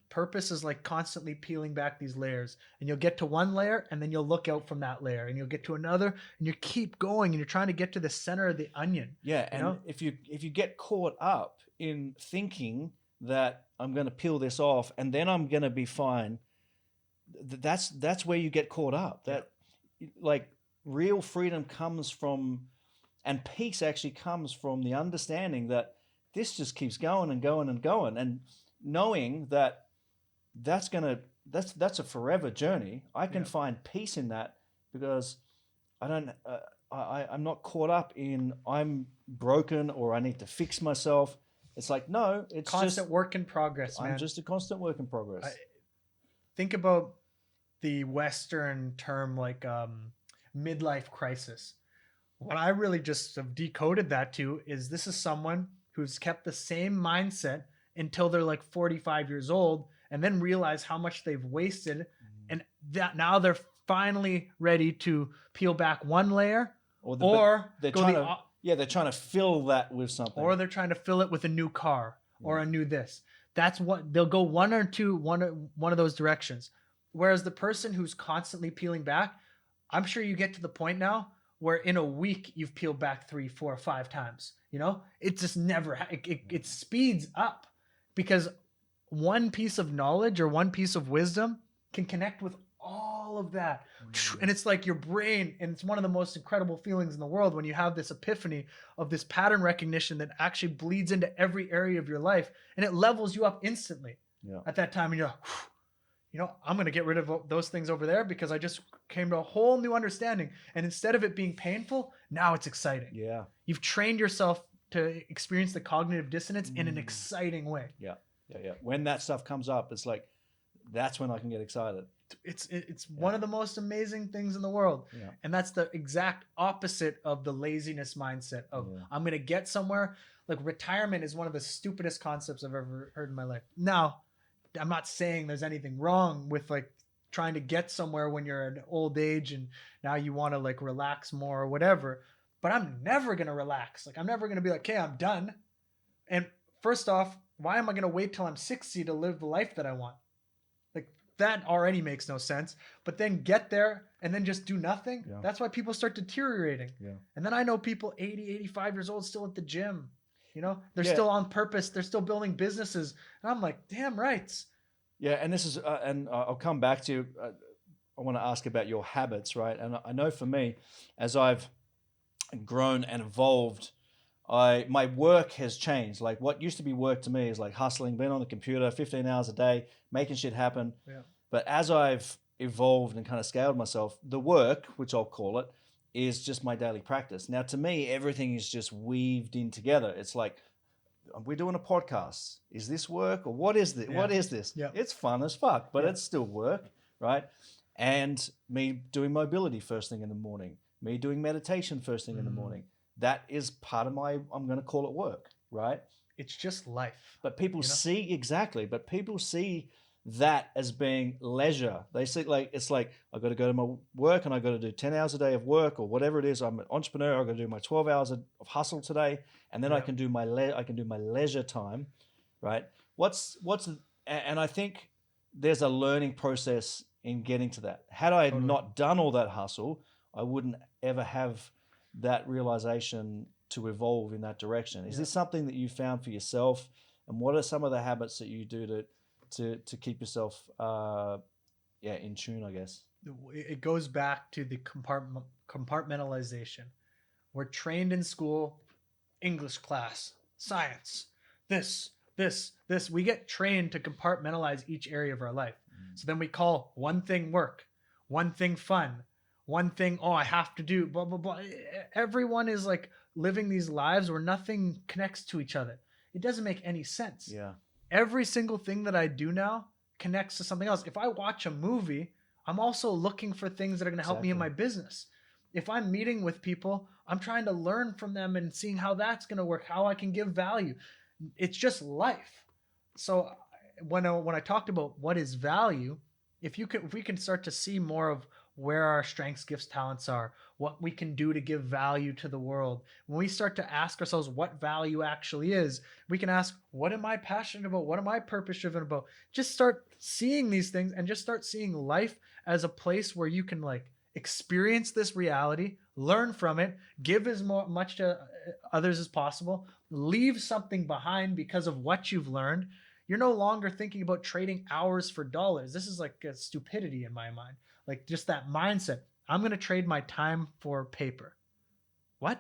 purpose is like constantly peeling back these layers, and you'll get to one layer and then you'll look out from that layer and you'll get to another and you keep going and you're trying to get to the center of the onion. Yeah. And if you get caught up in thinking that I'm going to peel this off and then I'm going to be fine, that's where you get caught up. That like real freedom comes from, and peace actually comes from the understanding that this just keeps going and going and going, and knowing that that's a forever journey. I can find peace in that because I'm not caught up in I'm broken or I need to fix myself. It's like, no, it's constant work in progress, man. I'm just a constant work in progress. Think about the Western term like midlife crisis. What I really just have decoded that to is this is someone who's kept the same mindset until they're like 45 years old, and then realize how much they've wasted, and that now they're finally ready to peel back one layer, or they're trying to fill that with something, or they're trying to fill it with a new car or a new this. That's what they'll go one of those directions. Whereas the person who's constantly peeling back, I'm sure you get to the point now where in a week you've peeled back 3, 4, 5 times. You know, it just never it speeds up, because one piece of knowledge or one piece of wisdom can connect with all of that. And it's like your brain, and it's one of the most incredible feelings in the world when you have this epiphany of this pattern recognition that actually bleeds into every area of your life, and it levels you up instantly at that time. And you're like, you know, I'm going to get rid of those things over there because I just came to a whole new understanding. And instead of it being painful, now it's exciting. Yeah. You've trained yourself to experience the cognitive dissonance in an exciting way. Yeah. When that stuff comes up, it's like, that's when I can get excited. It's one of the most amazing things in the world. Yeah. And that's the exact opposite of the laziness mindset of I'm going to get somewhere. Like retirement is one of the stupidest concepts I've ever heard in my life. Now, I'm not saying there's anything wrong with like trying to get somewhere when you're an old age and now you want to like relax more or whatever, but I'm never going to relax. Like I'm never going to be like, okay, I'm done. And first off, why am I going to wait till I'm 60 to live the life that I want? Like that already makes no sense. But then get there and then just do nothing. Yeah. That's why people start deteriorating. Yeah. And then I know people 80, 85 years old still at the gym. You know, they're still on purpose. They're still building businesses. And I'm like, damn rights. Yeah. And this is, and I'll come back to, I want to ask about your habits, right? And I know for me, as I've grown and evolved, my work has changed. Like what used to be work to me is like hustling, being on the computer 15 hours a day, making shit happen. Yeah. But as I've evolved and kind of scaled myself, the work, which I'll call it, is just my daily practice. Now, to me, everything is just weaved in together. It's like, we're doing a podcast. Is this work or what is this? Yeah. What is this? Yeah. It's fun as fuck, but it's still work, right? And me doing mobility first thing in the morning, me doing meditation first thing in the morning. That is part of my, I'm going to call it work, right? It's just life. But people see, exactly, but people see that as being leisure. They see like, it's like, I got to go to my work and I got to do 10 hours a day of work or whatever it is. I'm an entrepreneur. I got to do my 12 hours of hustle today. And then I can do my leisure time, right? And I think there's a learning process in getting to that. Had I not done all that hustle, I wouldn't ever have that realization to evolve in that direction. Is this something that you found for yourself? And what are some of the habits that you do to keep yourself in tune, I guess? It goes back to the compartmentalization. We're trained in school, English class, science, this. We get trained to compartmentalize each area of our life. So then we call one thing work, one thing fun, one thing, oh, I have to do, blah, blah, blah. Everyone is like living these lives where nothing connects to each other. It doesn't make any sense. Yeah. Every single thing that I do now connects to something else. If I watch a movie, I'm also looking for things that are going to help me in my business. If I'm meeting with people, I'm trying to learn from them and seeing how that's going to work, how I can give value. It's just life. So when I talked about what is value, if we can start to see more of where our strengths, gifts, talents are, what we can do to give value to the world, when we start to ask ourselves what value actually is, we can ask, what am I passionate about? What am I purpose driven about? Just start seeing these things and just start seeing life as a place where you can like experience this reality, learn from it, give as much to others as possible, leave something behind because of what you've learned. You're no longer thinking about trading hours for dollars. This is like a stupidity in my mind. Like just that mindset. I'm going to trade my time for paper. What?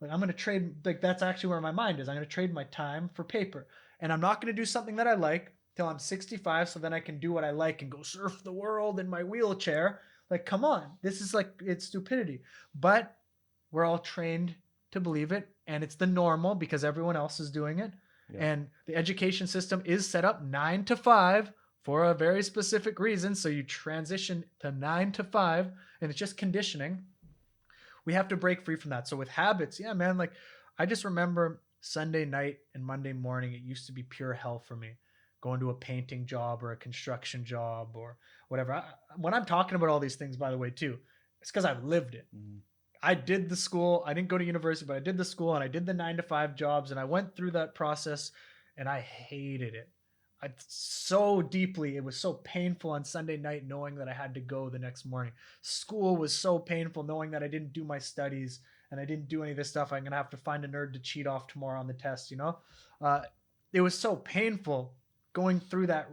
Like I'm going to trade, like that's actually where my mind is. I'm going to trade my time for paper. And I'm not going to do something that I like till I'm 65 so then I can do what I like and go surf the world in my wheelchair. Like, come on. This is like, it's stupidity. But we're all trained to believe it. And it's the normal because everyone else is doing it. Yeah. And the education system is set up 9 to 5 for a very specific reason. So you transition to 9 to 5 and it's just conditioning. We have to break free from that. So with habits, yeah, man, like I just remember Sunday night and Monday morning, it used to be pure hell for me. Going to a painting job or a construction job or whatever. When I'm talking about all these things, by the way, too, it's because I've lived it. Mm. I did the school. I didn't go to university, but I did the school and I did the 9 to 5 jobs and I went through that process and I hated it. So deeply. It was so painful on Sunday night knowing that I had to go the next morning. School was so painful knowing that I didn't do my studies and I didn't do any of this stuff. I'm going to have to find a nerd to cheat off tomorrow on the test, you know? It was so painful going through that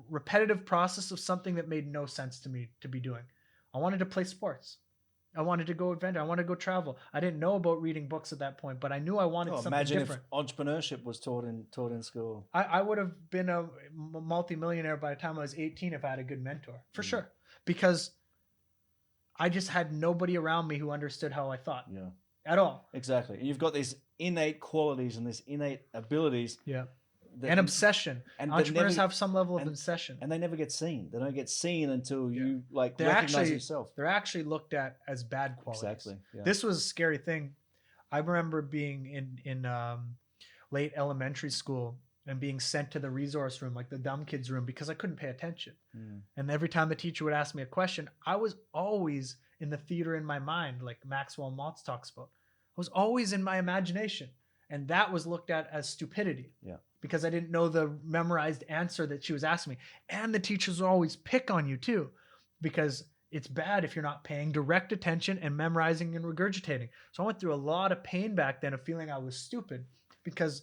repetitive process of something that made no sense to me to be doing. I wanted to play sports. I wanted to go adventure. I wanted to go travel. I didn't know about reading books at that point, but I knew I wanted something different. Imagine if entrepreneurship was taught in school. I would have been a multimillionaire by the time I was 18 if I had a good mentor, for sure. Because I just had nobody around me who understood how I thought. Yeah. At all. Exactly. And you've got these innate qualities and these innate abilities. Yeah. And obsession. And entrepreneurs have some level of obsession. And they never get seen. They don't get seen until you recognize yourself. They're actually looked at as bad qualities. Exactly. Yeah. This was a scary thing. I remember being in late elementary school and being sent to the resource room, like the dumb kids room, because I couldn't pay attention. Mm. And every time the teacher would ask me a question, I was always in the theater in my mind, like Maxwell Maltz talks about. I was always in my imagination. And that was looked at as stupidity. Yeah. Because I didn't know the memorized answer that she was asking me. And the teachers would always pick on you too, because it's bad if you're not paying direct attention and memorizing and regurgitating. So I went through a lot of pain back then of feeling I was stupid because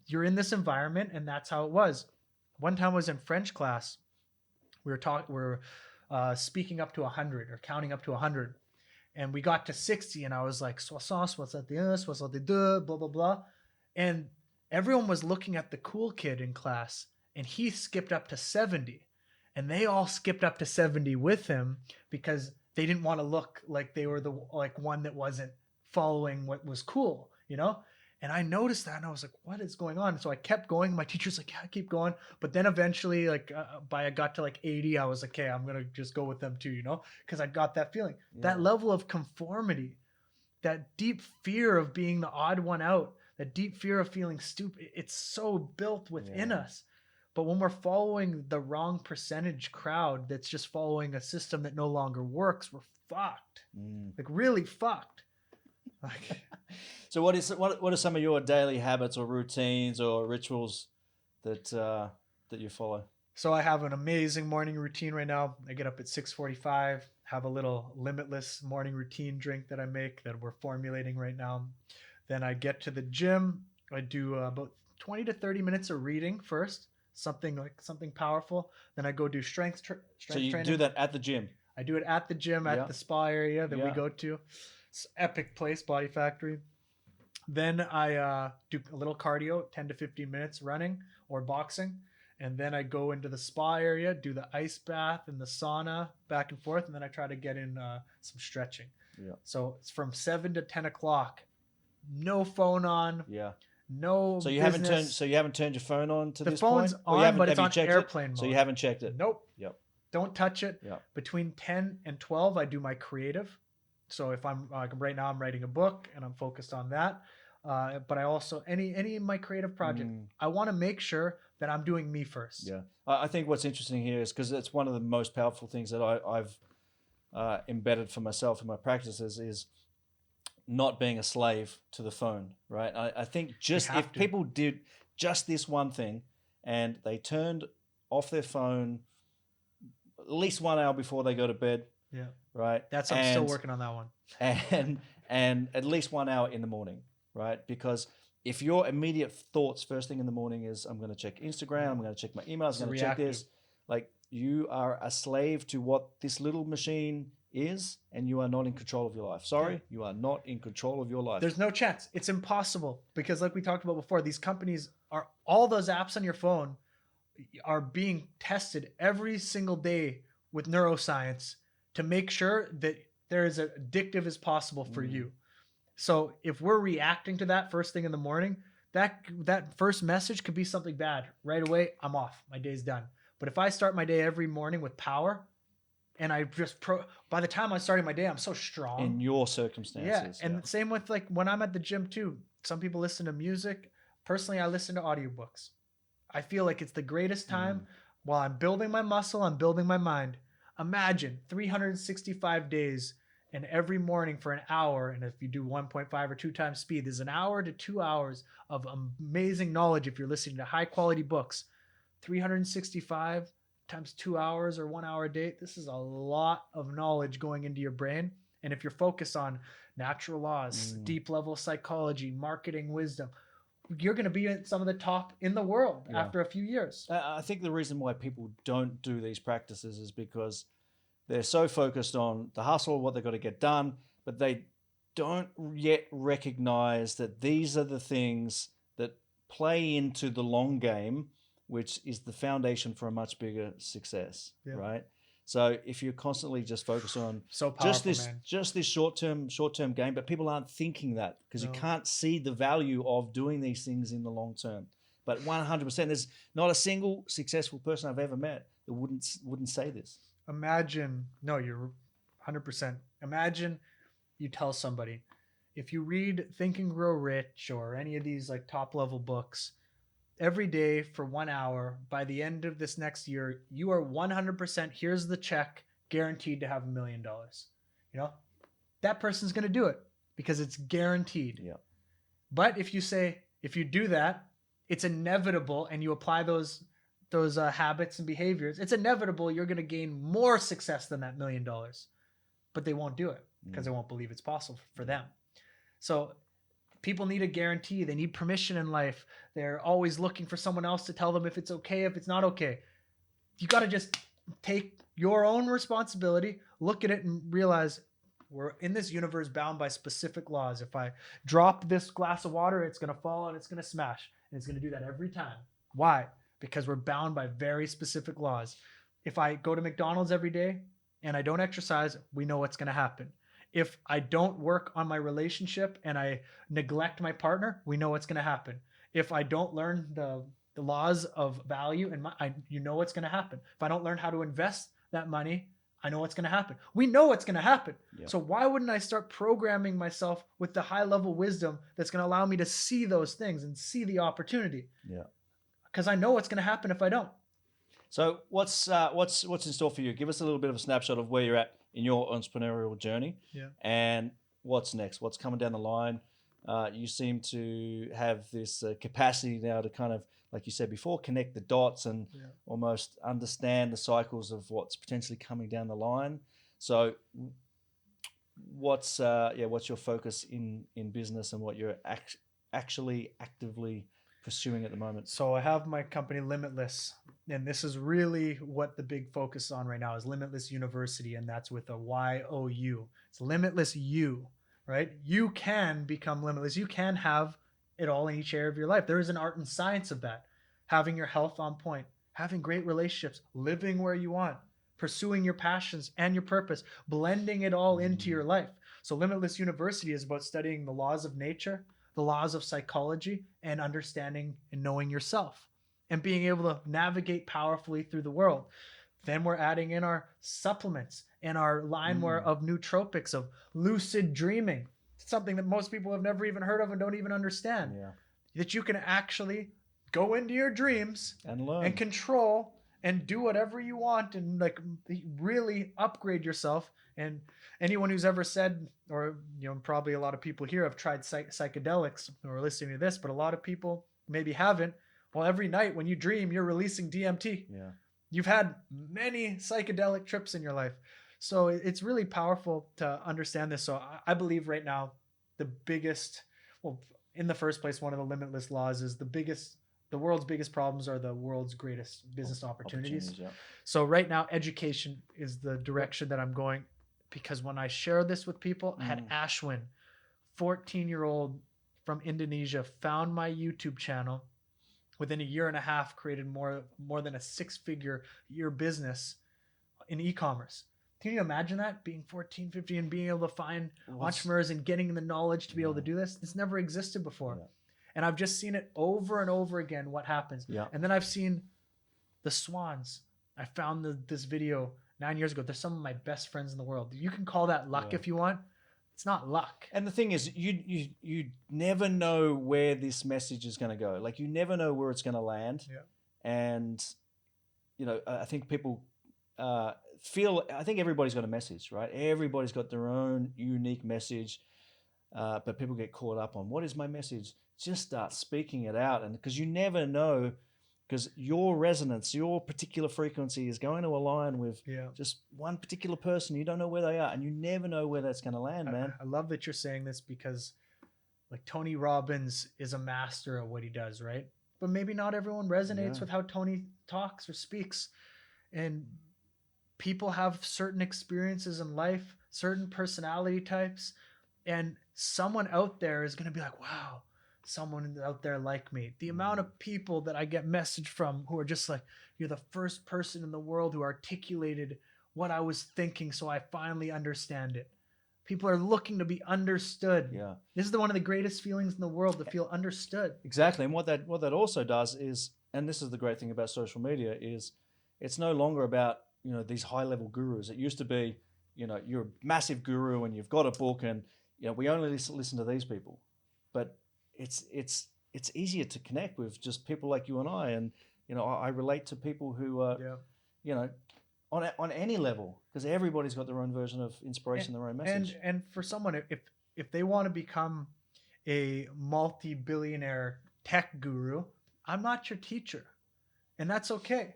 you're in this environment and that's how it was. One time I was in French class. We were speaking up to 100 or counting up to 100. And we got to 60 and I was like, soixante, soixante-deux, blah, blah, blah. And everyone was looking at the cool kid in class and he skipped up to 70 and they all skipped up to 70 with him because they didn't want to look like they were the one that wasn't following what was cool, you know? And I noticed that and I was like, what is going on? And so I kept going. My teacher's like, yeah, keep going. But then eventually I got to 80, I was like, okay, I'm going to just go with them too, you know? Because I got that feeling, that level of conformity, that deep fear of being the odd one out, that deep fear of feeling stupid, it's so built within us. But when we're following the wrong percentage crowd that's just following a system that no longer works, we're fucked. Like really fucked. So what are some of your daily habits or routines or rituals that you follow? So I have an amazing morning routine right now. I get up at 6:45, have a little Limitless morning routine drink that I make that we're formulating right now. Then I get to the gym. I do about 20 to 30 minutes of reading first, something powerful. Then I go do strength training. So you do that at the gym? I do it at the gym, at the spa area that we go to. It's epic place, Body Factory. Then I do a little cardio, 10 to 15 minutes running or boxing. And then I go into the spa area, do the ice bath and the sauna back and forth. And then I try to get in some stretching. Yeah. So it's from 7 to 10 o'clock. No phone on. Yeah. No. So you business. haven't turned your phone on to the this phone's point? on, but it's on airplane mode. So you haven't checked it? Nope. Yep. Don't touch it. Yep. Between 10 and 12, I do my creative. So if I'm right now, I'm writing a book and I'm focused on that. But I also any of my creative project, I want to make sure that I'm doing me first. Yeah, I think what's interesting here is because it's one of the most powerful things that I've embedded for myself in my practices is not being a slave to the phone. Right. I think just if people did just this one thing and they turned off their phone at least 1 hour before they go to bed. Yeah. Right. I'm still working on that one. And at least 1 hour in the morning. Right. Because if your immediate thoughts first thing in the morning is I'm going to check Instagram, I'm going to check my emails, I'm going to check this, like you are a slave to what this little machine is, and you are not in control of your life. Sorry, you are not in control of your life. There's no chance. It's impossible because like we talked about before, these companies are all those apps on your phone are being tested every single day with neuroscience to make sure that they're as addictive as possible for you. So if we're reacting to that first thing in the morning, that first message could be something bad. Right away, I'm off. My day's done. But if I start my day every morning with power, and I just by the time I'm starting my day, I'm so strong. In your circumstances. Yeah, and same with like when I'm at the gym too. Some people listen to music. Personally, I listen to audiobooks. I feel like it's the greatest time while I'm building my muscle, I'm building my mind. Imagine 365 days and every morning for an hour, and if you do 1.5 or 2 times speed, there's an hour to 2 hours of amazing knowledge if you're listening to high quality books. 365 times 2 hours or 1 hour a day, this is a lot of knowledge going into your brain. And if you're focused on natural laws, deep level psychology, marketing wisdom, you're going to be at some of the top in the world after a few years. I think the reason why people don't do these practices is because they're so focused on the hustle, what they've got to get done, but they don't yet recognize that these are the things that play into the long game, which is the foundation for a much bigger success, right? So if you're constantly just focused on just this short-term game, but people aren't thinking that because you can't see the value of doing these things in the long term. But 100%, there's not a single successful person I've ever met that wouldn't say this. Imagine, no, you're 100%. Imagine you tell somebody, if you read Think and Grow Rich or any of these like top level books, every day for 1 hour, by the end of this next year, you are 100%, here's the check, guaranteed to have $1 million. You know, that person's going to do it because it's guaranteed. Yeah. But if you do that, it's inevitable, and you apply those habits and behaviors, it's inevitable you're going to gain more success than that $1 million. But they won't do it because they won't believe it's possible for them. So people need a guarantee. They need permission in life. They're always looking for someone else to tell them if it's okay, if it's not okay. You got to just take your own responsibility, look at it, and realize we're in this universe bound by specific laws. If I drop this glass of water, it's going to fall and it's going to smash. And it's going to do that every time. Why? Because we're bound by very specific laws. If I go to McDonald's every day and I don't exercise, we know what's going to happen. If I don't work on my relationship and I neglect my partner, we know what's going to happen. If I don't learn the laws of value, you know what's going to happen. If I don't learn how to invest that money, I know what's going to happen. We know what's going to happen. Yep. So why wouldn't I start programming myself with the high level wisdom that's going to allow me to see those things and see the opportunity? Yeah. Because I know what's going to happen if I don't. So what's in store for you? Give us a little bit of a snapshot of where you're at in your entrepreneurial journey. Yeah. And what's next? What's coming down the line? You seem to have this capacity now to kind of, like you said before, connect the dots and almost understand the cycles of what's potentially coming down the line. So what's your focus in business and what you're actually actively pursuing at the moment? So I have my company Limitless, and this is really what the big focus is on right now is Limitless University, and that's with a YOU. It's Limitless U. right? You can become limitless. You can have it all in each area of your life. There is an art and science of that. Having your health on point, having great relationships, living where you want, pursuing your passions and your purpose, blending it all into your life. So Limitless University is about studying the laws of nature, the laws of psychology, and understanding and knowing yourself and being able to navigate powerfully through the world. Then we're adding in our supplements and our line more of nootropics, of lucid dreaming, something that most people have never even heard of and don't even understand. Yeah. That you can actually go into your dreams and learn and control and do whatever you want and like really upgrade yourself. And anyone who's ever said, or probably a lot of people here have tried psychedelics or are listening to this, but a lot of people maybe haven't. Well, every night when you dream, you're releasing DMT. Yeah. You've had many psychedelic trips in your life. So it's really powerful to understand this. So I believe right now the biggest, well, in the first place, one of the limitless laws is the world's biggest problems are the world's greatest business opportunities. Yeah. So right now, education is the direction that I'm going, because when I share this with people, I had Ashwin, 14-year-old from Indonesia, found my YouTube channel. Within a year and a half, created more than a 6-figure year business in e-commerce. Can you imagine that? Being 14, 15 and being able to find entrepreneurs and getting the knowledge to be able to do this? This never existed before. Yeah. And I've just seen it over and over again, what happens. Yeah. And then I've seen the swans. I found this video 9 years ago. They're some of my best friends in the world. You can call that luck if you want. It's not luck. And the thing is, you never know where this message is going to go. Like, you never know where it's going to land. Yeah. And, I think people I think everybody's got a message, right? Everybody's got their own unique message. But people get caught up on, what is my message? Just start speaking it out. And because you never know, because your resonance, your particular frequency is going to align with just one particular person. You don't know where they are, and you never know where that's going to land, man. I love that you're saying this, because like Tony Robbins is a master at what he does, right? But maybe not everyone resonates with how Tony talks or speaks. And people have certain experiences in life, certain personality types, and someone out there is going to be like, wow, someone out there like me. The amount of people that I get messaged from who are just like, you're the first person in the world who articulated what I was thinking, so I finally understand it. People are looking to be understood. Yeah. This is one of the greatest feelings in the world, to feel understood. Exactly. And what that also does is, and this is the great thing about social media, is it's no longer about, these high-level gurus. It used to be, you're a massive guru and you've got a book, and we only listen to these people. But it's easier to connect with just people like you and I, and I relate to people who are on any level, because everybody's got their own version of inspiration, their own message. And for someone, if they want to become a multi-billionaire tech guru, I'm not your teacher, and that's okay.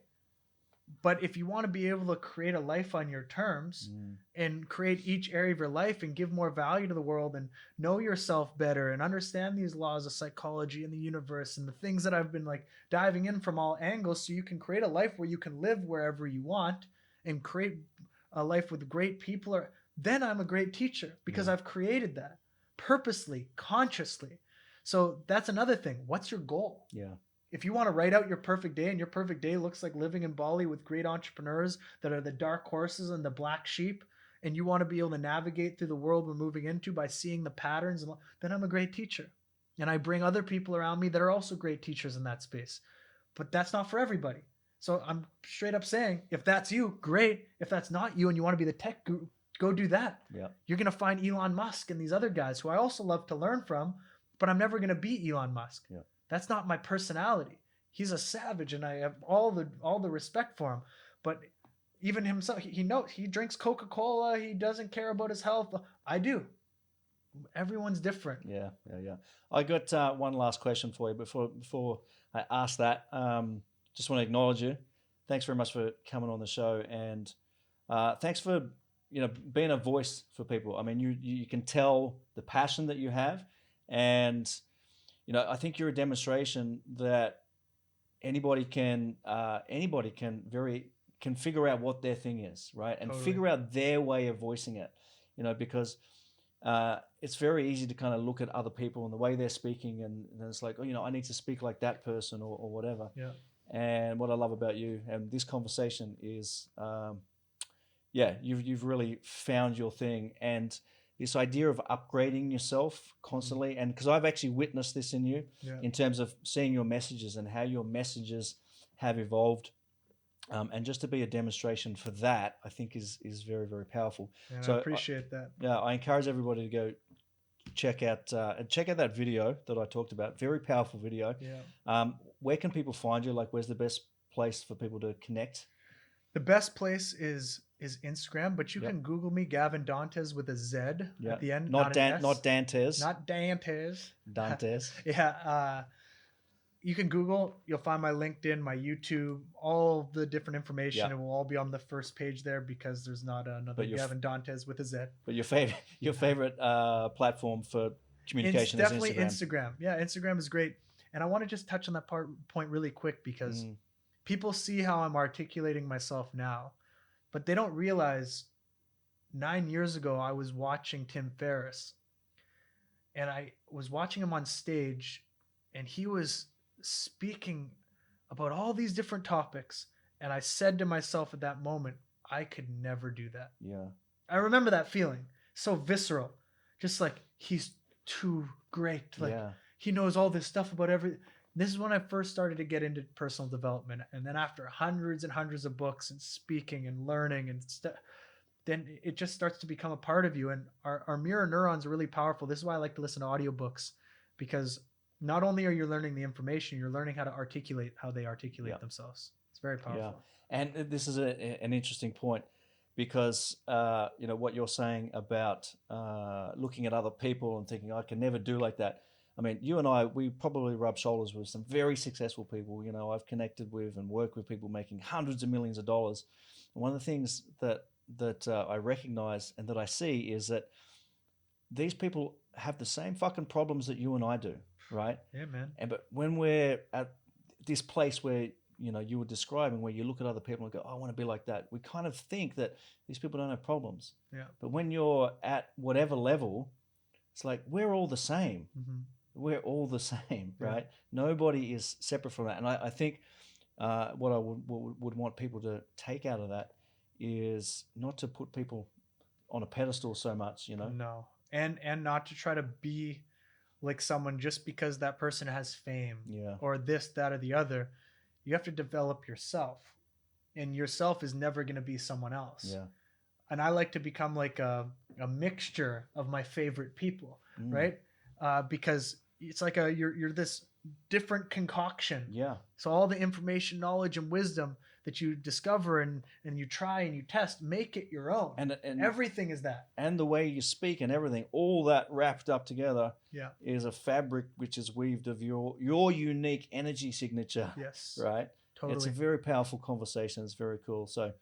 But if you want to be able to create a life on your terms and create each area of your life and give more value to the world and know yourself better and understand these laws of psychology and the universe and the things that I've been like diving in from all angles, so you can create a life where you can live wherever you want and create a life with great people, then I'm a great teacher, because I've created that purposely, consciously. So that's another thing. What's your goal? Yeah. If you want to write out your perfect day, and your perfect day looks like living in Bali with great entrepreneurs that are the dark horses and the black sheep, and you want to be able to navigate through the world we're moving into by seeing the patterns, then I'm a great teacher. And I bring other people around me that are also great teachers in that space. But that's not for everybody. So I'm straight up saying, if that's you, great. If that's not you and you want to be the tech guru, go do that. Yeah. You're going to find Elon Musk and these other guys who I also love to learn from, but I'm never going to be Elon Musk. Yeah. That's not my personality. He's a savage, and I have all the respect for him. But even himself, he knows he drinks Coca-Cola. He doesn't care about his health. I do. Everyone's different. Yeah. I got one last question for you before I ask that. Just want to acknowledge you. Thanks very much for coming on the show, and thanks for being a voice for people. I mean, you can tell the passion that you have, and I think you're a demonstration that anybody can figure out what their thing is, right? And Totally. Figure out their way of voicing it, because it's very easy to kind of look at other people and the way they're speaking, and it's like, oh, I need to speak like that person or whatever. Yeah. And what I love about you and this conversation is, you've really found your thing, and this idea of upgrading yourself constantly. And because I've actually witnessed this in you, in terms of seeing your messages and how your messages have evolved. And just to be a demonstration for that, I think is very, very powerful. And so I appreciate that. Yeah, I encourage everybody to go check out that video that I talked about. Very powerful video. Yeah. Where can people find you? Like, where's the best place for people to connect? The best place is Instagram, but you can Google me, Gavin Dantes, with a Z at the end. Not Dantez. Not Dantez. Dantez. Yeah. You can Google, you'll find my LinkedIn, my YouTube, all the different information. It will all be on the first page there, because there's not another Gavin Dantes with a Z. But your favorite platform for communication is definitely Instagram. Yeah, Instagram is great. And I want to just touch on that point really quick, because people see how I'm articulating myself now, but they don't realize 9 years ago I was watching Tim Ferriss, and I was watching him on stage, and he was speaking about all these different topics, and I said to myself at that moment, I could never do that. Yeah. I remember that feeling, so visceral, just like, he's too great, like he knows all this stuff about everything. This is when I first started to get into personal development, and then after hundreds and hundreds of books and speaking and learning and stuff, then it just starts to become a part of you. And our mirror neurons are really powerful. This is why I like to listen to audiobooks, because not only are you learning the information, you're learning how to articulate how they articulate themselves. It's very powerful. Yeah. And this is an interesting point, because what you're saying about looking at other people and thinking, I can never do like that. I mean, you and I, we probably rub shoulders with some very successful people. I've connected with and worked with people making hundreds of millions of dollars. And one of the things that I recognize and that I see is that these people have the same fucking problems that you and I do. Right. Yeah, man. But when we're at this place where, you were describing, where you look at other people and go, oh, I want to be like that, we kind of think that these people don't have problems. Yeah. But when you're at whatever level, it's like, we're all the same. Mm-hmm. We're all the same, right? Nobody is separate from that. And I think what I would want people to take out of that is not to put people on a pedestal so much, No. And not to try to be like someone just because that person has fame or this, that, or the other. You have to develop yourself, and yourself is never going to be someone else. Yeah. And I like to become like a mixture of my favorite people, right? Because it's like you're this different concoction. Yeah. So all the information, knowledge, and wisdom that you discover and you try and you test, make it your own. And everything is that. And the way you speak and everything, all that wrapped up together is a fabric which is weaved of your unique energy signature. Yes. Right? Totally. It's a very powerful conversation. It's very cool. So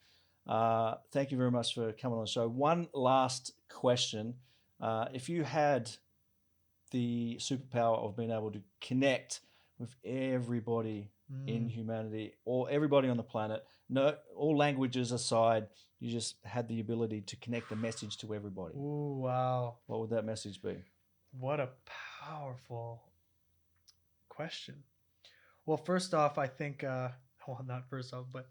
thank you very much for coming on the show. One last question. If you had the superpower of being able to connect with everybody in humanity, or everybody on the planet, no, all languages aside, you just had the ability to connect a message to everybody. Ooh, wow. What would that message be? What a powerful question. Well, first off, I think, not first off, but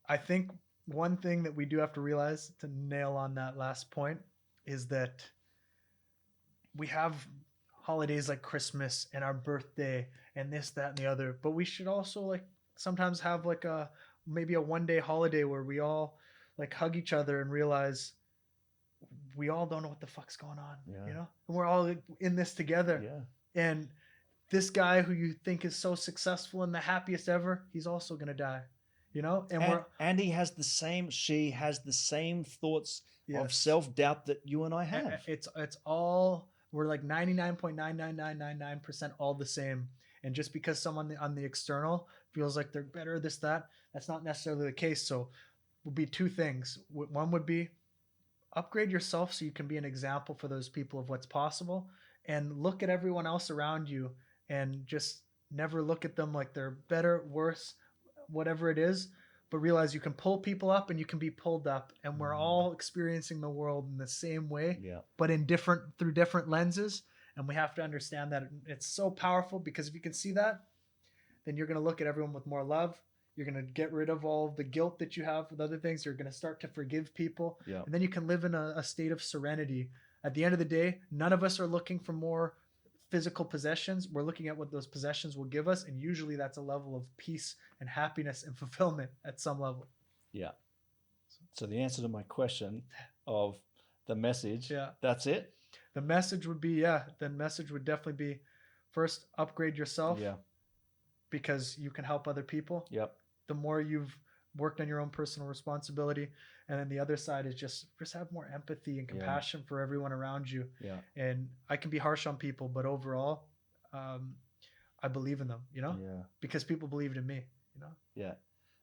I think one thing that we do have to realize, to nail on that last point, is that we have holidays like Christmas and our birthday and this, that, and the other, but we should also like sometimes have like maybe a one-day holiday where we all like hug each other and realize we all don't know what the fuck's going on, and we're all in this together. And this guy who you think is so successful and the happiest ever, he's also gonna die, and she has the same thoughts of self-doubt that you and I have. It's all, we're like 99.99999% all the same. And just because someone on the external feels like they're better, this, that's not necessarily the case. So would be two things. One would be upgrade yourself so you can be an example for those people of what's possible, and look at everyone else around you and just never look at them like they're better, worse, whatever it is, but realize you can pull people up and you can be pulled up, and we're all experiencing the world in the same way, but through different lenses. And we have to understand that it's so powerful, because if you can see that, then you're going to look at everyone with more love. You're going to get rid of all of the guilt that you have with other things. You're going to start to forgive people. And then you can live in a state of serenity. At the end of the day, none of us are looking for more physical possessions. We're looking at what those possessions will give us. And usually that's a level of peace and happiness and fulfillment at some level. Yeah. So the answer to my question of the message, that's it? The message would be, the message would definitely be, first, upgrade yourself. Because you can help other people. The more you've worked on your own personal responsibility. And then the other side is just have more empathy and compassion for everyone around you. And I can be harsh on people, but overall, I believe in them, because people believed in me,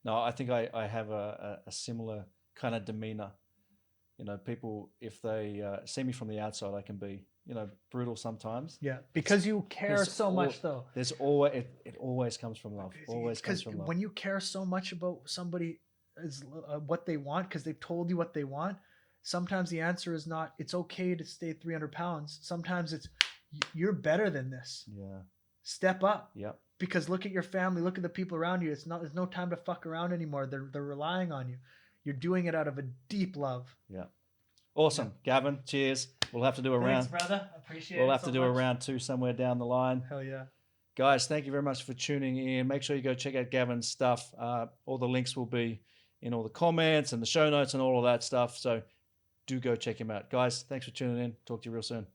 No, I think I have a similar kind of demeanor. People, if they see me from the outside, I can be, brutal sometimes. Because you care so much, though. There's always, it always comes from love. Always comes from love. When you care so much about somebody, is what they want, because they've told you what they want, sometimes the answer is not, it's okay to stay 300 pounds. Sometimes it's, you're better than this. Step up. Because look at your family, look at the people around you. There's no time to fuck around anymore. They're relying on you. You're doing it out of a deep love. Awesome. Gavin, cheers. We'll have to do a round. Thanks, brother. Appreciate it. We'll have to do a round 2 somewhere down the line. Hell yeah. Guys, thank you very much for tuning in. Make sure you go check out Gavin's stuff. All the links will be in all the comments and the show notes and all of that stuff. So do go check him out. Guys, thanks for tuning in. Talk to you real soon.